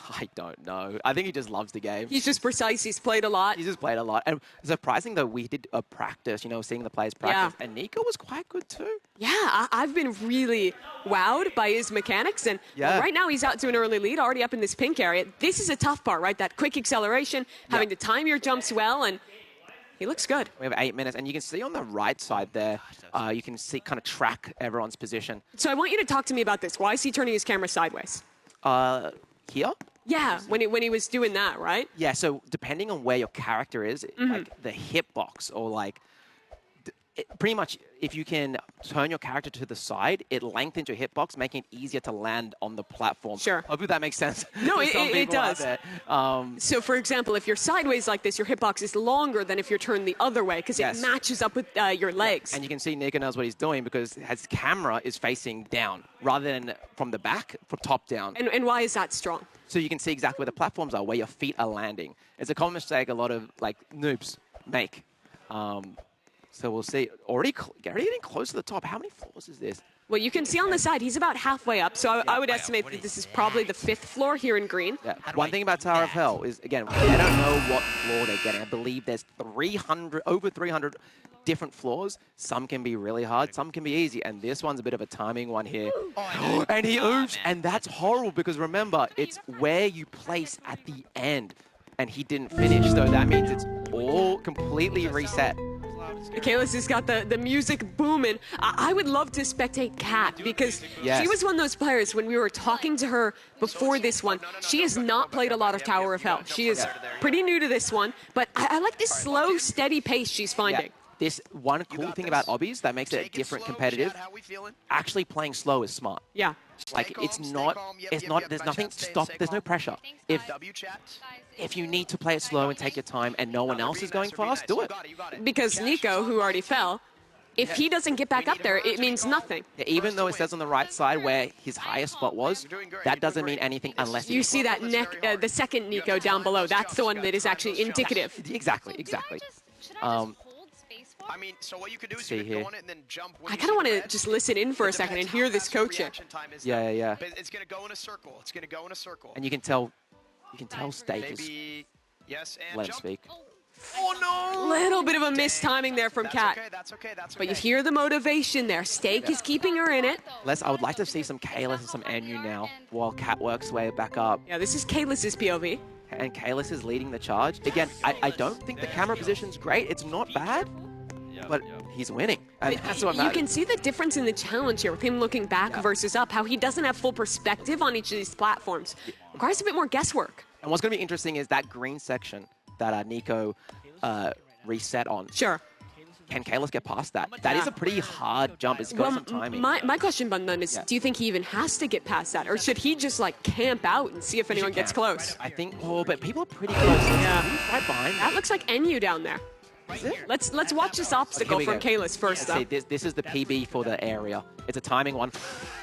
I don't know. I think he just loves the game. He's just precise. He's played a lot. He's just played a lot. And surprising, though, we did a practice, seeing the players practice, and Nico was quite good, too. Yeah, I've been really wowed by his mechanics. And Yeah. right now he's out to an early lead, already up in this pink area. This is a tough part, right? That quick acceleration, having to time your jumps well, and he looks good. We have 8 minutes, and you can see on the right side there, you can see kind of track everyone's position. So I want you to talk to me about this. Why is he turning his camera sideways? Here? Yeah, when he was doing that, right? Yeah, so depending on where your character is, like the hitbox or pretty much if you can turn your character to the side, it lengthens your hitbox, making it easier to land on the platform. Sure. Hopefully that makes sense. No, to it- some it people out does. there. So, for example, if you're sideways like this, your hitbox is longer than if you're turned the other way because Yes. it matches up with your legs. And you can see Nico knows what he's doing because his camera is facing down rather than from the back, from top down. And why is that strong? So you can see exactly where the platforms are, where your feet are landing. It's a common mistake a lot of noobs make. So we'll see. Already getting close to the top. How many floors is this? Well, you can see on the side, he's about halfway up. So I would estimate that this is probably the 5th floor here in green. Yeah. One thing about Tower of Hell is, again, they don't know what floor they're getting. I believe there's over 300 different floors. Some can be really hard, some can be easy, and this one's a bit of a timing one here. And he oops, and that's horrible because remember, it's where you place at the end, and he didn't finish, so that means it's all completely reset. Kalis has got the music booming. I would love to spectate Kat because Yes. she was one of those players when we were talking to her before this one. She has not played a lot of Tower of Hell. She is pretty new to this one, but I like this slow, steady pace she's finding. Yeah. This one cool thing about obbies that makes it different competitive, How we feeling? actually playing slow is smart. Yeah. Like it's not, there's nothing stop, there's no pressure. If W chat. if you need to play it slow and take your time and no one else is going fast, do it. Because Nico, who already fell, if he doesn't get back up there, it means nothing. Yeah, even though it says on the right side where his highest spot was, that doesn't mean anything unless You see that the second Nico down below. That's the one that is actually indicative. Exactly. Should I just hold spacebar? I mean, so what you could do is See you could here. go on it and then jump. when I you kind of see want the to red. just listen in for a It second and depends hear how this fast your coaching. reaction time is, Yeah, though. yeah. But it's gonna go in a circle. It's gonna go in a circle. And you can tell Steak is Maybe yes and let him jump. speak. Oh no! Little bit of a mistiming there from That's Kat. okay. That's okay. That's But okay. you hear the motivation there. Steak is keeping her in it. I would like to see some Kalis and some Anu now while Cat works her way back up. Yeah, this is Kalis's POV. And Kalis is leading the charge. Again, I don't think the camera position's great. It's not bad, but he's winning. And that's what You matters. can see the difference in the challenge here with him looking back versus up, how he doesn't have full perspective on each of these platforms. Requires a bit more guesswork. And what's going to be interesting is that green section that Nico reset on. Sure. Can Kalis get past that? That is a pretty hard jump. It's got some timing. my question, Bundan, is do you think he even has to get past that? Or should he just camp out and see if anyone gets close? I think, but people are pretty close. He's right behind That me. looks like Enyu down there. Is it? Let's watch this obstacle Here we from go. Kalis first, Let's see, though. this is the PB for the area. It's a timing one.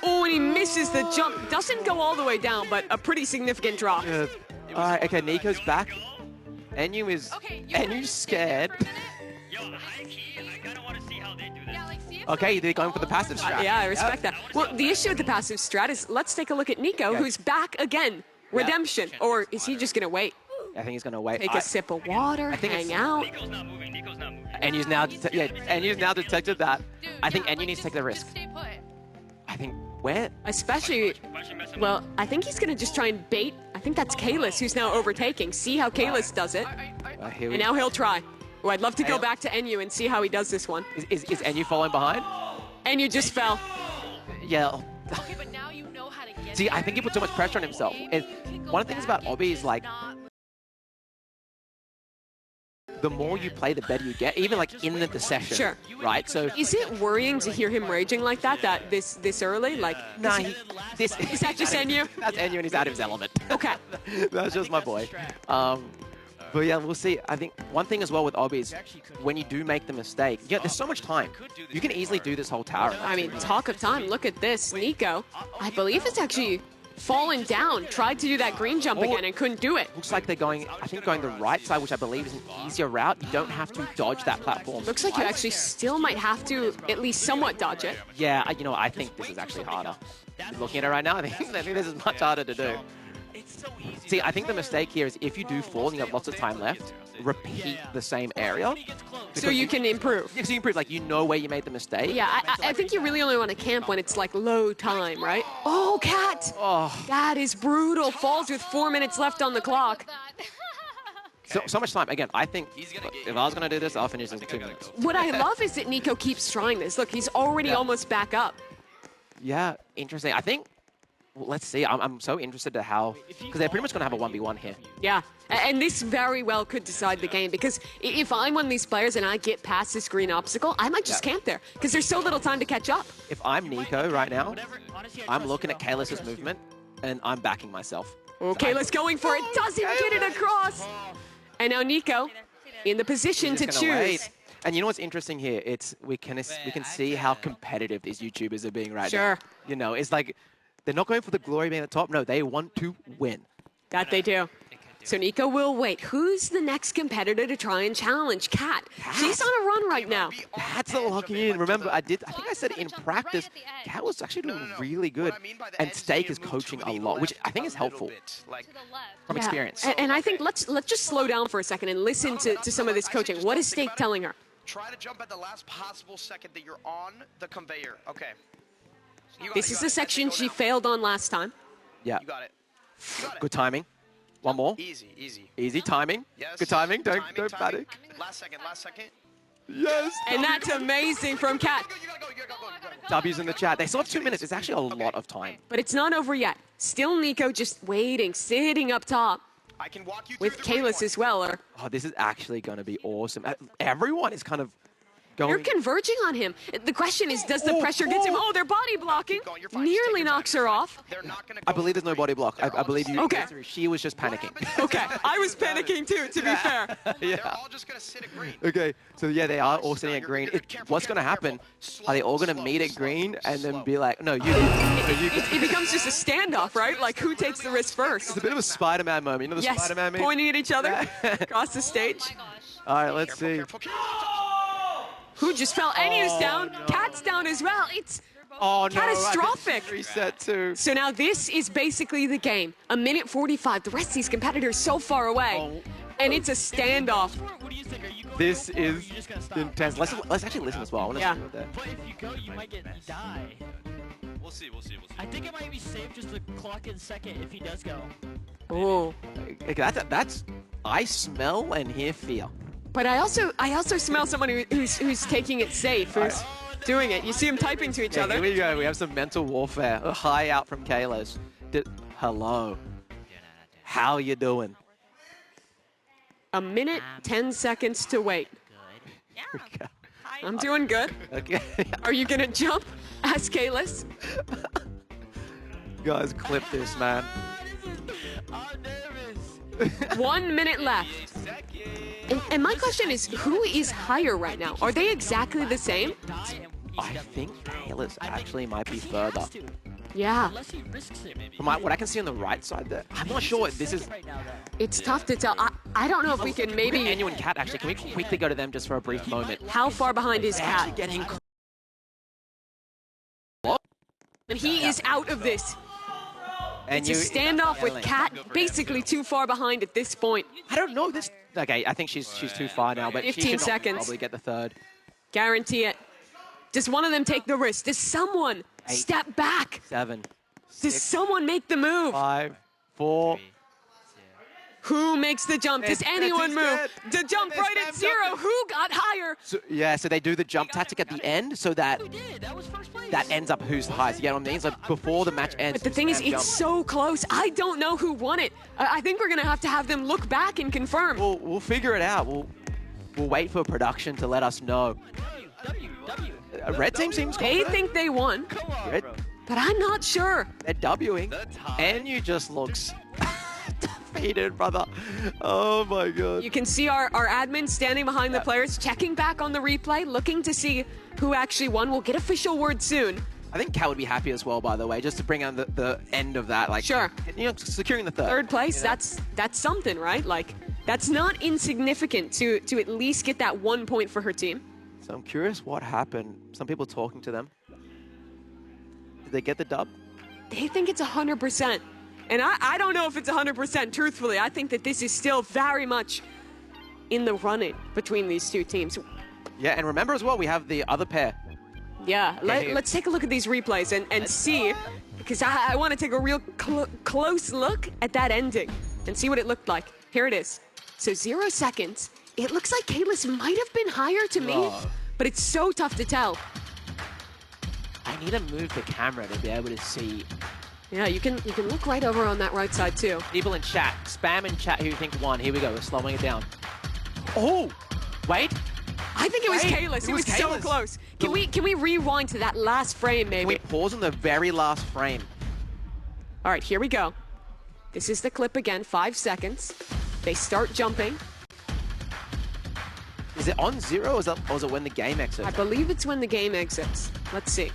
Oh, and he misses the jump. Doesn't go all the way down, but a pretty significant drop. All right, okay, Nico's back. Enyu is Enyu's scared. Yo, high key, I kind of want to see how they do this. Yeah, like see if Okay, they're going for the passive strat. Yeah, I respect that. Well, the issue with the passive strat is let's take a look at Nico, who's back again. Redemption. Or is he just going to wait? I think he's going to wait. Take a sip of water, think hang it's- out. Nico's not moving. Nico's not moving. Enyu's now, Enyu's now detected that. Dude, I think yeah, Enyu needs to take the risk. just stay put. I think, where? Especially, Why is she messing well, I think he's going to just try and bait. I think think that's Kalis who's now overtaking. See how Kalis does it. Here we And now he'll try. Oh, I'd love to go Hey. back to Enyu and see how he does this one. Is Enyu following behind? Enyu just fell. Yeah. Okay, but now you know how to get See, I there. think he put too much pressure on himself. And one of the things about Obby is like, the more you play, the better you get, even like in the session. Sure. Right? So, Is it worrying to hear him raging like that this early? Like, nah, is that just Enyu? That's Enyu and he's out of his element. Okay. That's just my boy. But yeah, we'll see. I think one thing as well with Obby is when you do make the mistake, yeah, there's so much time. You can easily do this whole tower. I mean, talk of time. Look at this. Nico, I believe it's actually fallen down. Tried to do that green jump again and couldn't do it. Looks like they're going, I think, going the right side, which I believe is an easier route. You don't have to dodge that platform. Looks like you actually still might have to at least somewhat dodge it. Yeah, you know, I think this is actually harder. Looking at it right now, I think this is much harder to do. See, I think the mistake here is if you do fall and you have lots of time left, repeat the same area. So you can improve. Yeah, so you improve, like you know where you made the mistake. Yeah, I think you really only want to camp when it's like low time, right? Oh, Cat! Oh, That is brutal. Falls with 4 minutes left on the clock. so much time. Again, I think if I was going to do this, I'll finish this in 2 minutes. What I love is that Nico keeps trying this. Look, he's already almost back up. Yeah, interesting. I think, well, let's see. I'm so interested to how, because they're pretty much going to have a 1v1 here. Yeah, and this very well could decide the game because if I'm one of these players and I get past this green obstacle, I might just camp there because there's so little time to catch up. If I'm Nico right now, I'm looking at Kalis's movement and I'm backing myself. Okay, let's going for it. Doesn't get it across. And now Nico in the position to Just gonna wait. choose. And you know what's interesting here? It's we can see how competitive these YouTubers are being right now. Sure. You know, it's like they're not going for the glory being at the top. No, they want to win. That they do. So Nico will wait. Who's the next competitor to try and challenge Kat? She's on a run right now. That's a locking in. Remember, I think I said in practice, Kat was actually doing really good. And Steak is coaching a lot, which I think is helpful To the left. from Yeah. experience. And I think let's just slow down for a second and listen to some of this coaching. What is Steak telling her? Try to jump at the last possible second that you're on the conveyor. Okay. You got This it, is you the got it. section Go she now. failed on last time. Yeah, You got it. You got it. good timing. One more. Easy, easy. Easy timing. Yes. Good timing. Don't Timing. panic. Last second, last second. Yes. And that's amazing from Kat. You gotta go, you gotta go, you gotta go. W's in the chat. They still have 2 minutes. It's actually a lot of time. But it's not over yet. Still Nico just waiting, sitting up top I can walk you through with the green Kalis one. as well. Or Oh, this is actually going to be awesome. Everyone is kind of going. you're converging on him. The question is, does the Oh, pressure get to him? oh. Oh, they're body blocking. Keep going, you're fine. Nearly Just take your knocks time. her off. They're not gonna I go believe there's no body block. I believe you. Okay. She was just panicking. Okay, I was panicking too, to be fair. They're all just gonna sit at green. Okay, so yeah, they are all sitting at You're green. good. Careful, What's going to careful, happen? careful. Are they all Slow, going to meet at slow, green and then slow. be like, no, you. It becomes just a standoff, right? Like who takes the risk first? It's a bit of a Spider-Man moment. You know the Yes, Spider-Man meme? pointing at each other across the stage. Oh my gosh. All right, let's see. Careful, careful. Who just fell? Enyu's down. Kat's down as well. It's Oh, no. Catastrophic. Reset too. so now this is basically the game. 1:45. The rest of these competitors so far away, Oh. and it's a standoff. What do you think? Are you going This to go, or are is you just gonna stop? intense. Let's actually listen as well. I want to Yeah. see what that. But if you go, you might die. We'll see. I think it might be safe just to clock in second if he does go. Oh, Okay, that's. I smell and hear fear. but I also smell someone who's taking it safe, who's doing it. You see them typing to each Yeah, other. here we go. We have some mental warfare. A high out from Kalos. Hello. How you doing? 1:10 seconds to wait. I'm doing good. Okay. Are you gonna jump? Ask Kalis. Guys, clip this, man. I'm nervous. 1 minute left. And my question is, who is higher right now? Are they exactly the same? I think Kalos actually might be further. Yeah, Unless he risks it. From what I can see on the right side there, I'm not sure. This is Right now, though. it's tough to tell. I don't know if we can maybe. Enyu and Cat. Actually, can we quickly go to them just for a brief moment? How far behind is Actually Cat? getting. And he is out of this. It's a standoff with Cat, basically too far behind at this point. I don't know this. Okay, I think she's too far now, but 15 she should seconds. probably get the third. Guarantee it. Does one of them take the risk? Does someone 8, step back? 7, Does 6, someone make the move? 5, 4, Who makes the jump? Does anyone move? The jump right at 0. Who got higher? So, yeah, so they do the jump tactic at the end so that We did. That was first place. that ends up who's the highest. You get what I mean? So before the match ends. But the thing is, it's so close. I don't know who won it. I think we're going to have them look back and confirm. We'll figure it out. We'll wait for production to let us know. W. Red team seems They confident. think they won, Come on, Red- bro. but I'm not sure. They're Wing. And you just looks defeated, brother. Oh my god. You can see our admin standing behind the players, checking back on the replay, looking to see who actually won. We'll get official word soon. I think Kat would be happy as well, by the way, just to bring on the end of that. Like, Sure. You know, securing the third. Third place, you know? that's something, right? Like, that's not insignificant to at least get that 1 point for her team. So I'm curious what happened. Some people talking to them. Did they get the dub? They think it's 100%. And I don't know if it's 100%, truthfully. I think that this is still very much in the running between these two teams. Yeah, and remember as well, we have the other pair. Yeah, Okay. let's take a look at these replays and see, because I want to take a real close look at that ending and see what it looked like. Here it is. So 0 seconds. It looks like Kalis might have been higher to me, Oh. but it's so tough to tell. I need to move the camera to be able to see Yeah, you can look right over on that right side too. people in chat. Spam in chat who you think won. Here we go. We're slowing it down. Oh, wait. I think it was Wait, Kalis. It was so Kalis. close. Can we rewind to that last frame, Can maybe? we pause on the very last frame? All right, here we go. This is the clip again, 5 seconds. They start jumping. Is it on 0 or is it when the game exits? I believe it's when the game exits. Let's see.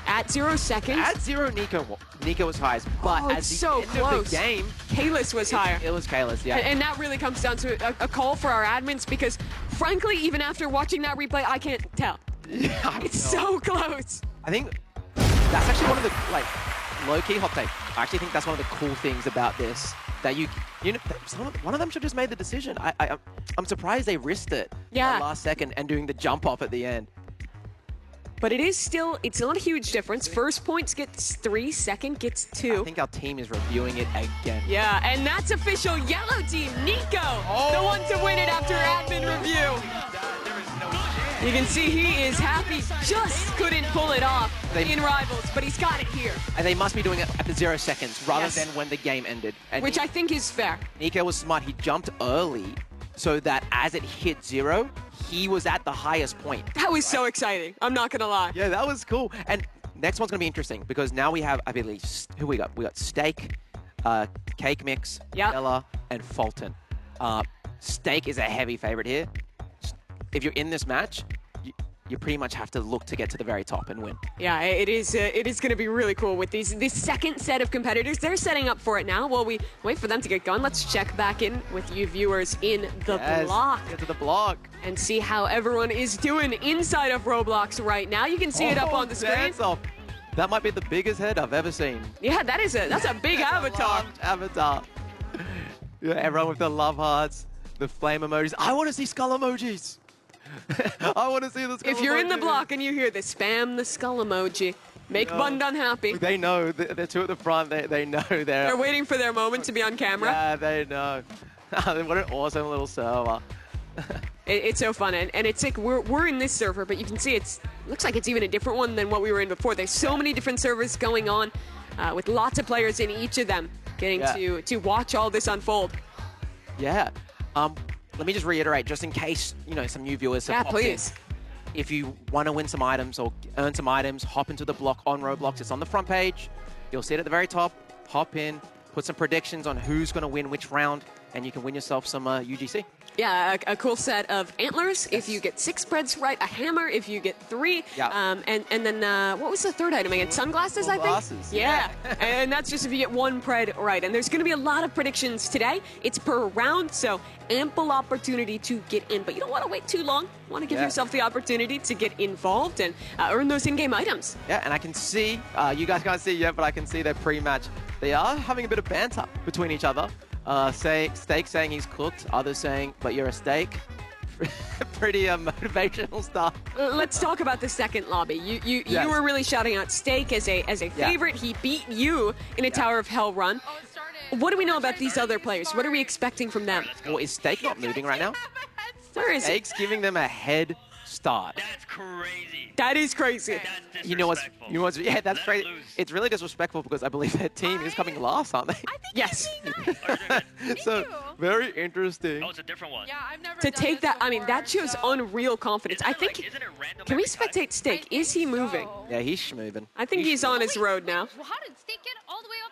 At 0 seconds, At 0, Nico was highest, but Oh, at it's the so end close. of the game, Kalis was higher. it was Kalis, yeah. And that really comes down to a call for our admins because, frankly, even after watching that replay, I can't tell. Yeah, It's so close. I think that's actually one of the, like, low-key hot take. I actually think that's one of the cool things about this, that you know, one of them should have just made the decision. I'm surprised they risked it Yeah. at last second and doing the jump off at the end. But it's not a huge difference. First points gets 3, second gets 2. I think our team is reviewing it again. Yeah, and that's official yellow team, Nico, the one to win it after admin review. You can see he is happy, just couldn't pull it off in Rivals, but he's got it here. And they must be doing it at the 0 seconds rather Yes. than when the game ended. And Which I think is fair. Nico was smart. He jumped early so that as it hit 0, he was at the highest point. That was so exciting, I'm not gonna lie. Yeah, that was cool. And next one's going to be interesting because now we have, I believe, who we got? We got Steak, Cake Mix, Yep. Bella, and Fulton. Steak is a heavy favorite here. If you're in this match, you pretty much have to look to get to the very top and win. Yeah, it is going to be really cool with this second set of competitors. They're setting up for it now while we wait for them to get going. Let's check back in with you viewers in the block Get to the block. and see how everyone is doing inside of Roblox right now. You can see it up on the screen. Dance off. That might be the biggest head I've ever seen. Yeah, that's a big avatar. Large avatar. Yeah, everyone with the love hearts, the flame emojis. I want to see skull emojis. I want to see the skull If you're in the emojis. block and you hear this, spam the skull emoji. Make Bundun happy. They know. They're two at the front. They know They're waiting for their moment to be on camera. Yeah, they know. What an awesome little server. It's so fun, and it's like we're in this server, but you can see looks like it's even a different one than what we were in before. There's so many different servers going on, with lots of players in each of them, getting to watch all this unfold. Yeah. Let me just reiterate, just in case some new viewers have popped in. Please. If you want to win some items or earn some items, hop into the block on Roblox. It's on the front page. You'll see it at the very top. Hop in, put some predictions on who's going to win which round, and you can win yourself some UGC. Yeah, a cool set of antlers if you get 6 spreads right, a hammer if you get 3, Yeah. and then what was the third item again? Sunglasses, I think? Sunglasses, Yeah, and that's just if you get 1 pred right. And there's going to be a lot of predictions today. It's per round, so ample opportunity to get in. But you don't want to wait too long. You want to give yourself the opportunity to get involved and earn those in-game items. Yeah, and I can see, you guys can't see yet, but I can see their pre-match. They are having a bit of banter between each other. Steak saying he's cooked, others saying, but you're a steak. Pretty motivational stuff. Let's talk about the second lobby. You Yes. were really shouting out Steak as a favorite. He beat you in a Tower of Hell run. Oh, it started. What do we know about these other players? What are we expecting from them? Well, is Steak not moving right now? Where is it? Steak's giving them a head start. That's crazy. That is crazy. That's You know what's, disrespectful. yeah, that's Let crazy. loose. It's really disrespectful because I believe their team is coming last, aren't they? Yes. So, very interesting. Oh, it's a different one. Yeah, I've never To done take this that, I mean, before, that shows so- unreal confidence. I think. Isn't it random Can we every time? spectate Steak? Is he moving? Yeah, he's schmoving. I think he's on his road now. Well, how did Steak get all the way up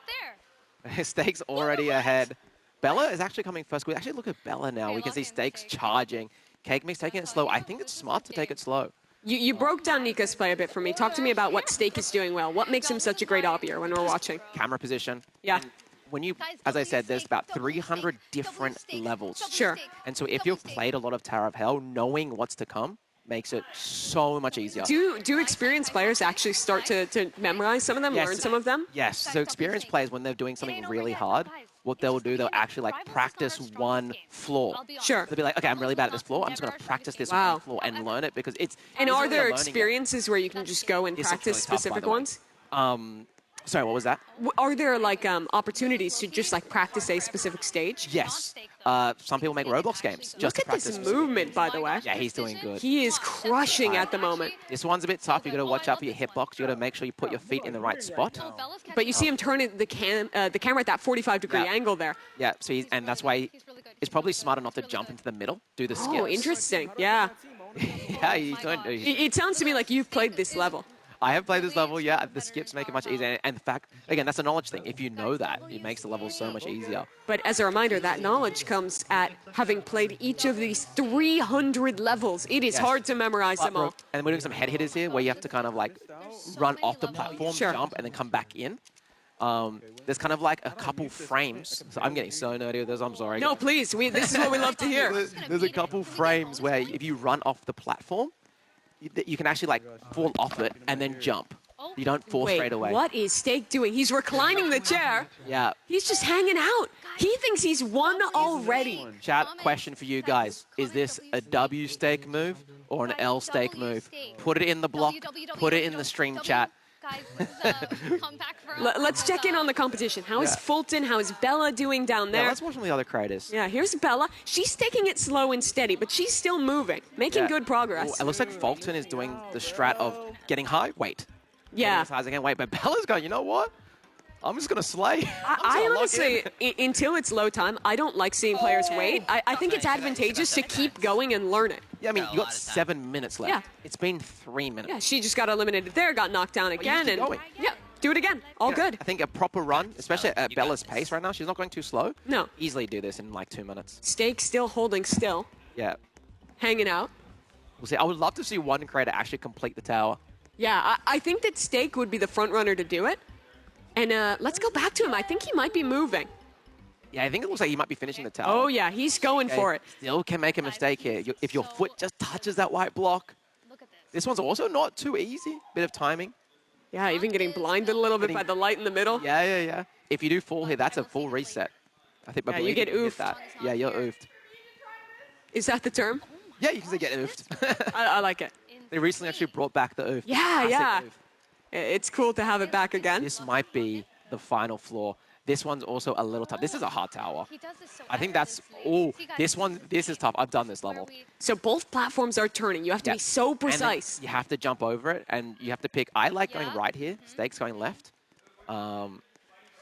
there? Steak's already ahead. Bella is actually coming first. We actually look at Bella now. Okay, We can see lock in Steak's Steak. charging. Cake Mix taking it slow. I think it's smart to take it slow. You broke down Nika's play a bit for me. Talk to me about what Steak is doing well. What makes him such a great obbier when we're watching? Camera position. Yeah. And when you, as I said, there's about 300 different levels. Sure. And so if you've played a lot of Tower of Hell, knowing what's to come makes it so much easier. Do experienced players actually start to memorize some of them, Yes. learn some of them? Yes, so experienced players, when they're doing something really hard, what they'll do, they'll actually like practice one floor. Sure. They'll be like, okay, I'm really bad at this floor. I'm just going to practice this Wow. one floor and learn it because it's. And it's are really a there learning experiences where you can just go and This is practice really tough, by specific the way. ones? Sorry, what was that? Are there like opportunities to just like practice a specific stage? Yes. Some people make Roblox games just Look to at practice. this specific- movement, by the way. Yeah, he's doing good. He is crushing at the moment. This one's a bit tough. You got to watch out for your hitbox. You got to make sure you put your feet in the right spot. But you see him turn the camera at that 45-degree Yeah. angle there. Yeah, so and that's why it's probably smarter not to jump into the middle, do the skips. Oh, interesting. Yeah. Yeah, he's doing. It sounds to me like you've played this level. I have played this level, yeah. The skips make it much easier. And the fact, again, that's a knowledge thing. If you know that, it makes the level so much easier. But as a reminder, that knowledge comes at having played each of these 300 levels. It is Yes. hard to memorize them all. And we're doing some head hitters here where you have to kind of like run off the platform, Sure. jump, and then come back in. There's kind of like a couple frames. So I'm getting so nerdy with this, I'm sorry. No, please. This is what we love to hear. There's a couple frames where if you run off the platform, you can actually like fall off it and then jump. You don't fall Wait, straight away. what is Steak doing? He's reclining the chair. Yeah. He's just hanging out. He thinks he's won already. Chat, question for you guys. Is this a W Steak move or an L Steak move? Put it in the block. Put it in the stream chat. Guys, this is a comeback for us. Let's check in on the competition. How is Yeah. Fulton? How is Bella doing down Yeah, there? let's watch some of the other creators. Yeah, here's Bella. She's taking it slow and steady, but she's still moving, making Yeah. good progress. Oh, it looks like Fulton is doing the strat of getting high weight. Yeah. As high as I can wait, but Bella's going, you know what? I'm just going to slay. I honestly, until it's low time, I don't like seeing players wait. I think it's advantageous to keep going and learn it. Yeah, I mean, you got 7 minutes left. Yeah. It's been 3 minutes. Yeah, she just got eliminated there, got knocked down again, keep and going. yeah, do it again. All Yeah, good. I think a proper run, especially at Bella's pace right now, she's not going too slow. No. Easily do this in like 2 minutes. Steak still holding still, Yeah. hanging out. We'll see. I would love to see one creator actually complete the tower. Yeah, I think that Steak would be the front runner to do it. And let's go back to him. I think he might be moving. Yeah, I think it looks like he might be finishing the tower. Oh, yeah, he's going Okay, for it. Still can make a mistake here. If your foot just touches that white block. Look at this. This one's also not too easy. Bit of timing. Yeah, even getting blinded a little bit by the light in the middle. Yeah. If you do fall here, that's a full reset. I think. I Yeah, you believe get can oofed. that. Yeah, you're oofed. Is that the term? Yeah, you can say get oofed. I like it. They recently actually brought back the oof. Yeah, Classic yeah. oof. It's cool to have it back again. This might be the final floor. This one's also a little tough. This is a hard tower. He does this so I think that's. Oh, this is tough. I've done this level. So both platforms are turning. You have to Yeah. be so And then precise. you have to jump over it, and you have to pick. I like going Yeah. right here. Steak's going left.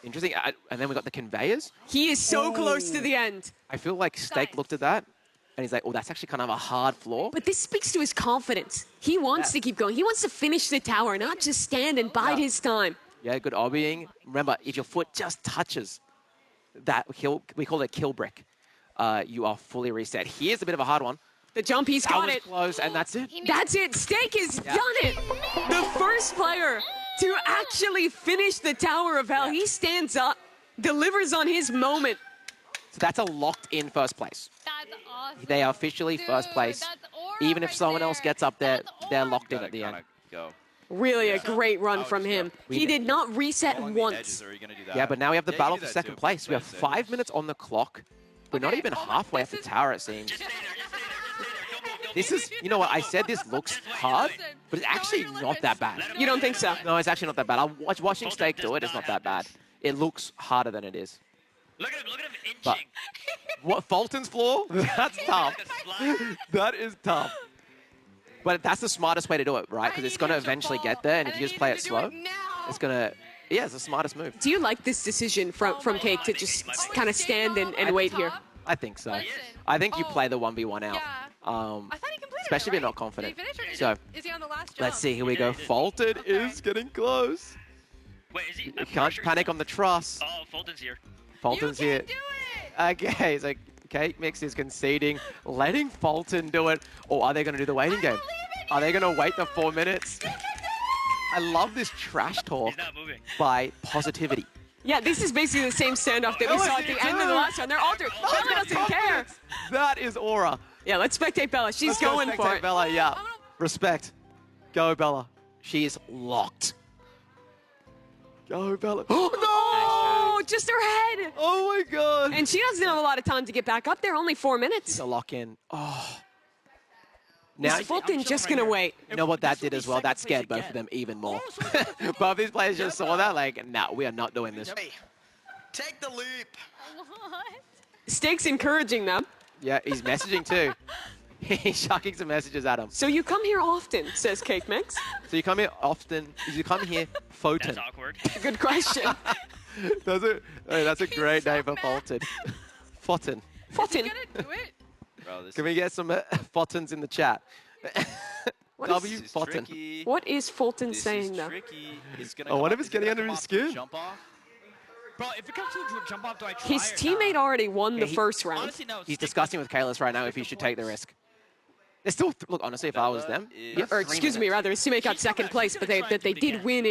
Interesting. And then we got the conveyors. He is so close to the end. I feel like Steak looked at that, and he's like, "Oh, that's actually kind of a hard floor." But this speaks to his confidence. He wants Yeah. to keep going. He wants to finish the tower, not just stand and bide Yeah. his time. Yeah, good obbying. Remember, if your foot just touches that kill, we call it a kill brick. You are fully reset. Here's a bit of a hard one. The jump, he's That got was it. close, and that's it. That's it. Steak has done it. The first player to actually finish the Tower of Hell. He stands up, delivers on his moment. So that's a locked-in first place. That's awesome. They are officially first Dude, place. that's aura Even if right someone else there. gets up there, That's they're aura. locked in at the end. Go. Really a great run from him. He did not reset once. Are you gonna do that? Yeah, but now we have the Yeah, you battle do for that second too. place. We have Play it safe. 5 minutes on the clock. We're not even halfway up the tower, it seems. This is, you know what, I said this looks hard, but it's actually not that bad. You don't think so? No, it's actually not that bad. Watching Steak do it, it's not that bad. It looks harder than it is. Look at him But inching. what, Fulton's floor? That's tough. Like a slide. That is tough. But that's the smartest way to do it, right? Because it's going to eventually get there, and if you just play it slow, it's going to... Yeah, it's the smartest move. Do you like this decision from Cake to just kind of stand and wait here? I think so. Listen. I think you play the 1v1 out. Yeah. I thought he completed Especially it, if you're right? not confident. Did he finish or So, is he on the last jump? let's see. Here we go. did. Fulton Okay. is getting close. Wait, is he? You can't panic on the truss. Oh, Fulton's here. Fulton's you here. can do it! Okay, so Cake Mix is conceding, letting Fulton do it. Or are they going to do the waiting game? Are they going to wait the 4 minutes? I love this trash talk He's not moving. by positivity. Yeah, this is basically the same standoff that we saw at the end of the last round. They're altered. Bella doesn't care. That is aura. Yeah, let's spectate Bella. She's Let's go going for spectate it. Bella, yeah. Respect. Go, Bella. She is locked. Go, Bella. Oh, just her head. Oh my god. And she doesn't have a lot of time to get back up there. Only 4 minutes. She's a lock in. Oh. Is Now, Fulton just going to wait? you know what that did as well? That scared both of them even more. Both these players just saw that, like, nah, we are not doing this. Hey, take the leap. What? Stakes encouraging them. Yeah, he's messaging too. He's chucking some messages at him. So you come here often, says Cake Mix. So you come here often. You come here, Fulton. That's awkward. Good question. That's a great name for Fulton. Fulton. Fulton. He's gonna do it? Bro, this Can we get some Fultons in the chat? What W is, is Fulton. tricky. what is Fulton This saying is though? tricky. It's gonna Oh, come what off- if it's is it getting gonna under come his off the skin? Jump off? Bro, if it comes to a jump off, do I try His or teammate not? already won the he- first round. Honestly, no. He's stick- discussing with Kalis right now if he should take the risk. They're still, look, honestly, if I was Bella them, is- Yeah, or 3 excuse me, minutes. rather, his teammate got She's second gonna- place, she's but gonna try they and do it did again. win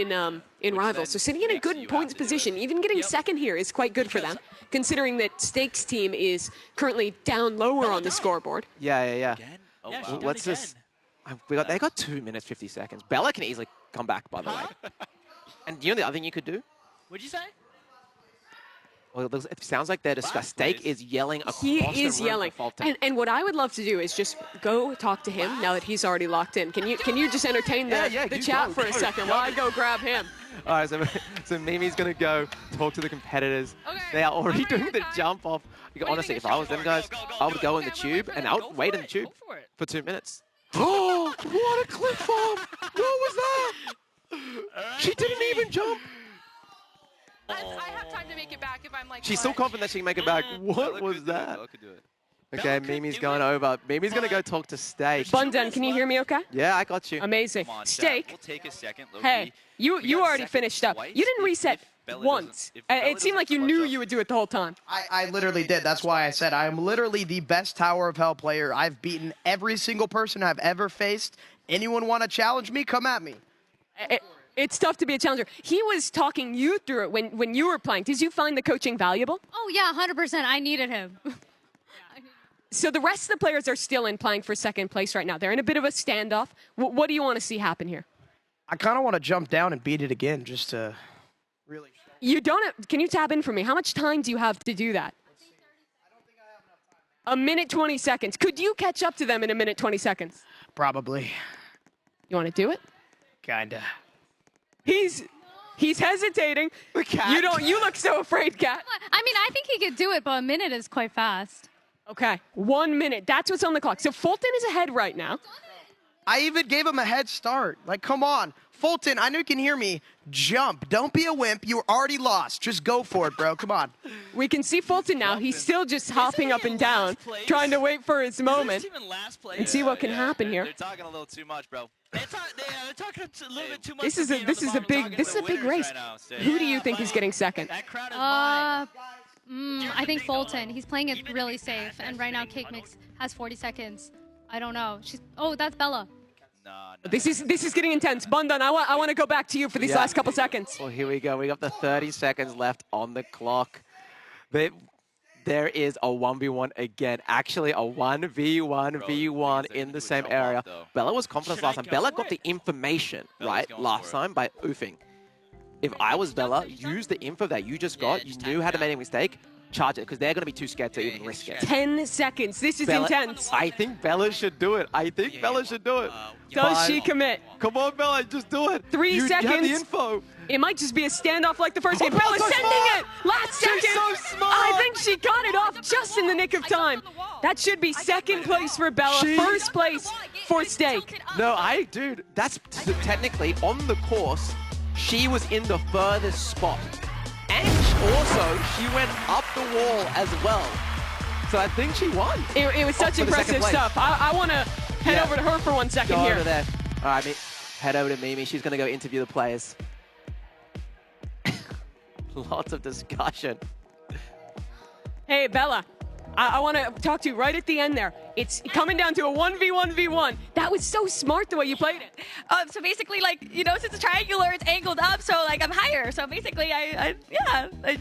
in Rivals. then So sitting in a makes good you have points to do it. position, even getting Yep. second here is quite good for them, considering that Stakes' team is currently down lower on the scoreboard. Yeah. Again? Oh, Yeah, she wow. done Let's again. just. They got 2 minutes 50 seconds. Bella can easily come back, by the way. And you know the other thing you could do? What'd you say? Well, it sounds like they're discussing. Stake place. is yelling across He the is room yelling. for Fulton. And what I would love to do is just go talk to him now that he's already locked in. Can you just entertain the Yeah, the you chat go, for a go, second go. while I go grab him? All right, so Mimi's going to go talk to the competitors. Okay, They are already I'm ready doing to the time. jump off. do you Honestly, think if I I was should them go? guys, Go, go, I would go. go in the Okay, I'm waiting tube for and that. I Go would for wait in it, the tube Go for it. for 2 minutes. Oh, what a cliff farm! What was that? She didn't even jump. I have time to make it back if I'm like. She's so clutch. confident that she can make it back. What Bella was could do it, that? Bella could do it. Okay, Bella could Mimi's do going it, over. Mimi's going to go but- talk to Stake. Bundan, can you hear me okay? Yeah, I got you. Amazing. Come on, chat. Steak. We'll take a second. Low Hey, key. you We you got already second finished up. twice. You didn't If- reset if Bella once. doesn't- if Bella It seemed like you doesn't knew clutch you up- would do it the whole time. I literally did. That's why I said I am literally the best Tower of Hell player. I've beaten every single person I've ever faced. Anyone want to challenge me? Come at me. It's tough to be a challenger. He was talking you through it when you were playing. Did you find the coaching valuable? Oh yeah, 100%. I needed him. So the rest of the players are still in playing for second place right now. They're in a bit of a standoff. What do you want to see happen here? I kind of want to jump down and beat it again just to really show. You don't have, can you tap in for me? How much time do you have to do that? A minute 20 seconds. Could you catch up to them in a minute 20 seconds? Probably. You want to do it? Kinda. He's hesitating. You look so afraid, Kat. I mean, I think he could do it, but a minute is quite fast. Okay, 1 minute. That's what's on the clock. So Fulton is ahead right now. I even gave him a head start. Like, come on. Fulton, I know you can hear me. Jump. Don't be a wimp. You're already lost. Just go for it, bro. Come on. We can see Fulton now. He's still just hopping up and down, trying to wait for his moment. This team in last place. And see what can happen here. They're talking a little too much, bro. They're talking a little bit too much. This for is a being on this the is a bottom. big Talking this is to a big winners race. right now, Stay. Who do you think is getting second? That crowd is mine. I think Fulton. He's playing it really safe, and right now Cake Mix has 40 seconds. I don't know. Oh, that's Bella. Nah, This is getting intense. Bundan, I want to go back to you for these Yeah. last couple seconds. Well, here we go. We got the 30 seconds left on the clock. There is a 1v1 again. Actually, a 1v1v1 Bro, in the do a same jump area. off, though. Bella was confident Should I last time. go Bella for got it? the information, Bella's right, going last for it. time by oofing. If I was Bella, use the info that you just got. You knew how to make a mistake. charge it because they're going to be too scared to even risk it. 10 seconds. This is Bella, intense. I think Bella should do it. I think Bella should do it. Does she commit? Come on, Bella, just do it. 3 You have the seconds. info. It might just be a standoff like the first game. Oh, Bella's so sending smart. it! Last second! She's so smart. I think she got it off just in the nick of time. That should be second place for Bella, first place for Steak. No, dude, that's technically on the course. She was in the furthest spot. And also, she went up the wall as well. So I think she won. It was such for the second impressive place. stuff. I want to head over to her for 1 second Go here. over there. All right, head over to Mimi. She's going to go interview the players. Lots of discussion. Hey, Bella. I want to talk to you right at the end there. It's coming down to a 1v1v1. That was so smart the way you played it. So basically, like, you know, since it's triangular, it's angled up, so like I'm higher. So basically, I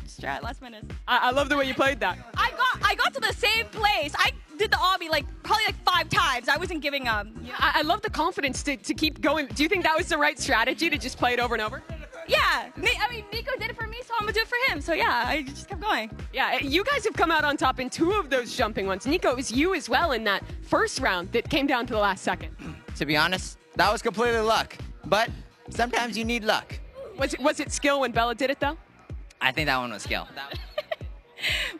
strat last minute. I love the way you played that. I got to the same place. I did the obby probably 5 times. I wasn't giving up. You know? I love the confidence to keep going. Do you think that was the right strategy to just play it over and over? Yeah, I mean, Nico did it for me, so I'm gonna do it for him. So yeah, I just kept going. Yeah, you guys have come out on top in 2 of those jumping ones. Nico, it was you as well in that first round that came down to the last second. To be honest, that was completely luck. But sometimes you need luck. Was it skill when Bella did it, though? I think that one was skill.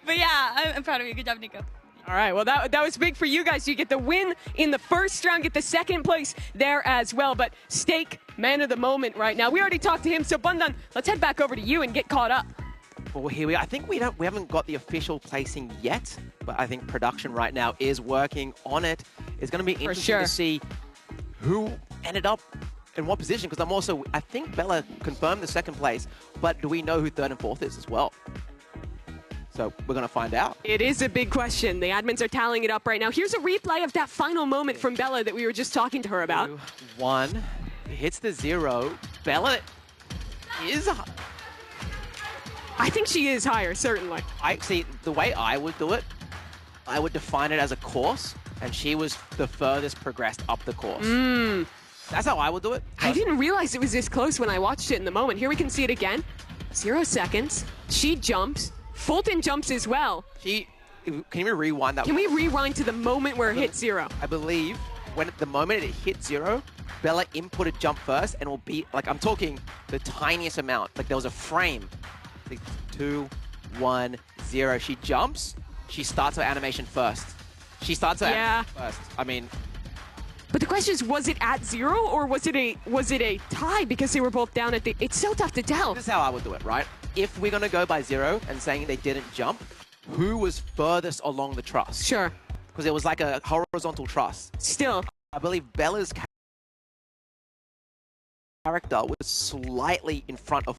But yeah, I'm proud of you. Good job, Nico. All right, well, that was big for you guys. You get the win in the first round, get the second place there as well. But Steak, man of the moment right now. We already talked to him, so Bundan, let's head back over to you and get caught up. Well, here we are. I think we haven't got the official placing yet, but I think production right now is working on it. It's going to be interesting to see who ended up in what position, because I think Bella confirmed the second place, but do we know who third and fourth is as well? So we're going to find out. It is a big question. The admins are tallying it up right now. Here's a replay of that final moment from Bella that we were just talking to her about. 2, 1, hits the 0. Bella is... I think she is higher, certainly. I see, the way I would do it, I would define it as a course, and she was the furthest progressed up the course. That's how I would do it. I didn't realize it was this close when I watched it in the moment. Here we can see it again. 0 seconds. She jumps. Fulton jumps as well. Can you rewind that? Can we rewind to the moment where it hit 0? I believe when the moment it hit 0, Bella inputted jump first and will be, like, I'm talking the tiniest amount. Like, there was a frame. Like 2, 1, 0. She jumps. She starts her animation first. She starts her animation first. I mean... But the question is, was it at 0 or was it a tie because they were both down at the... It's so tough to tell. This is how I would do it, right? If we're going to go by 0 and saying they didn't jump, who was furthest along the truss? Sure. Because it was like a horizontal truss. Still. I believe Bella's character was slightly in front of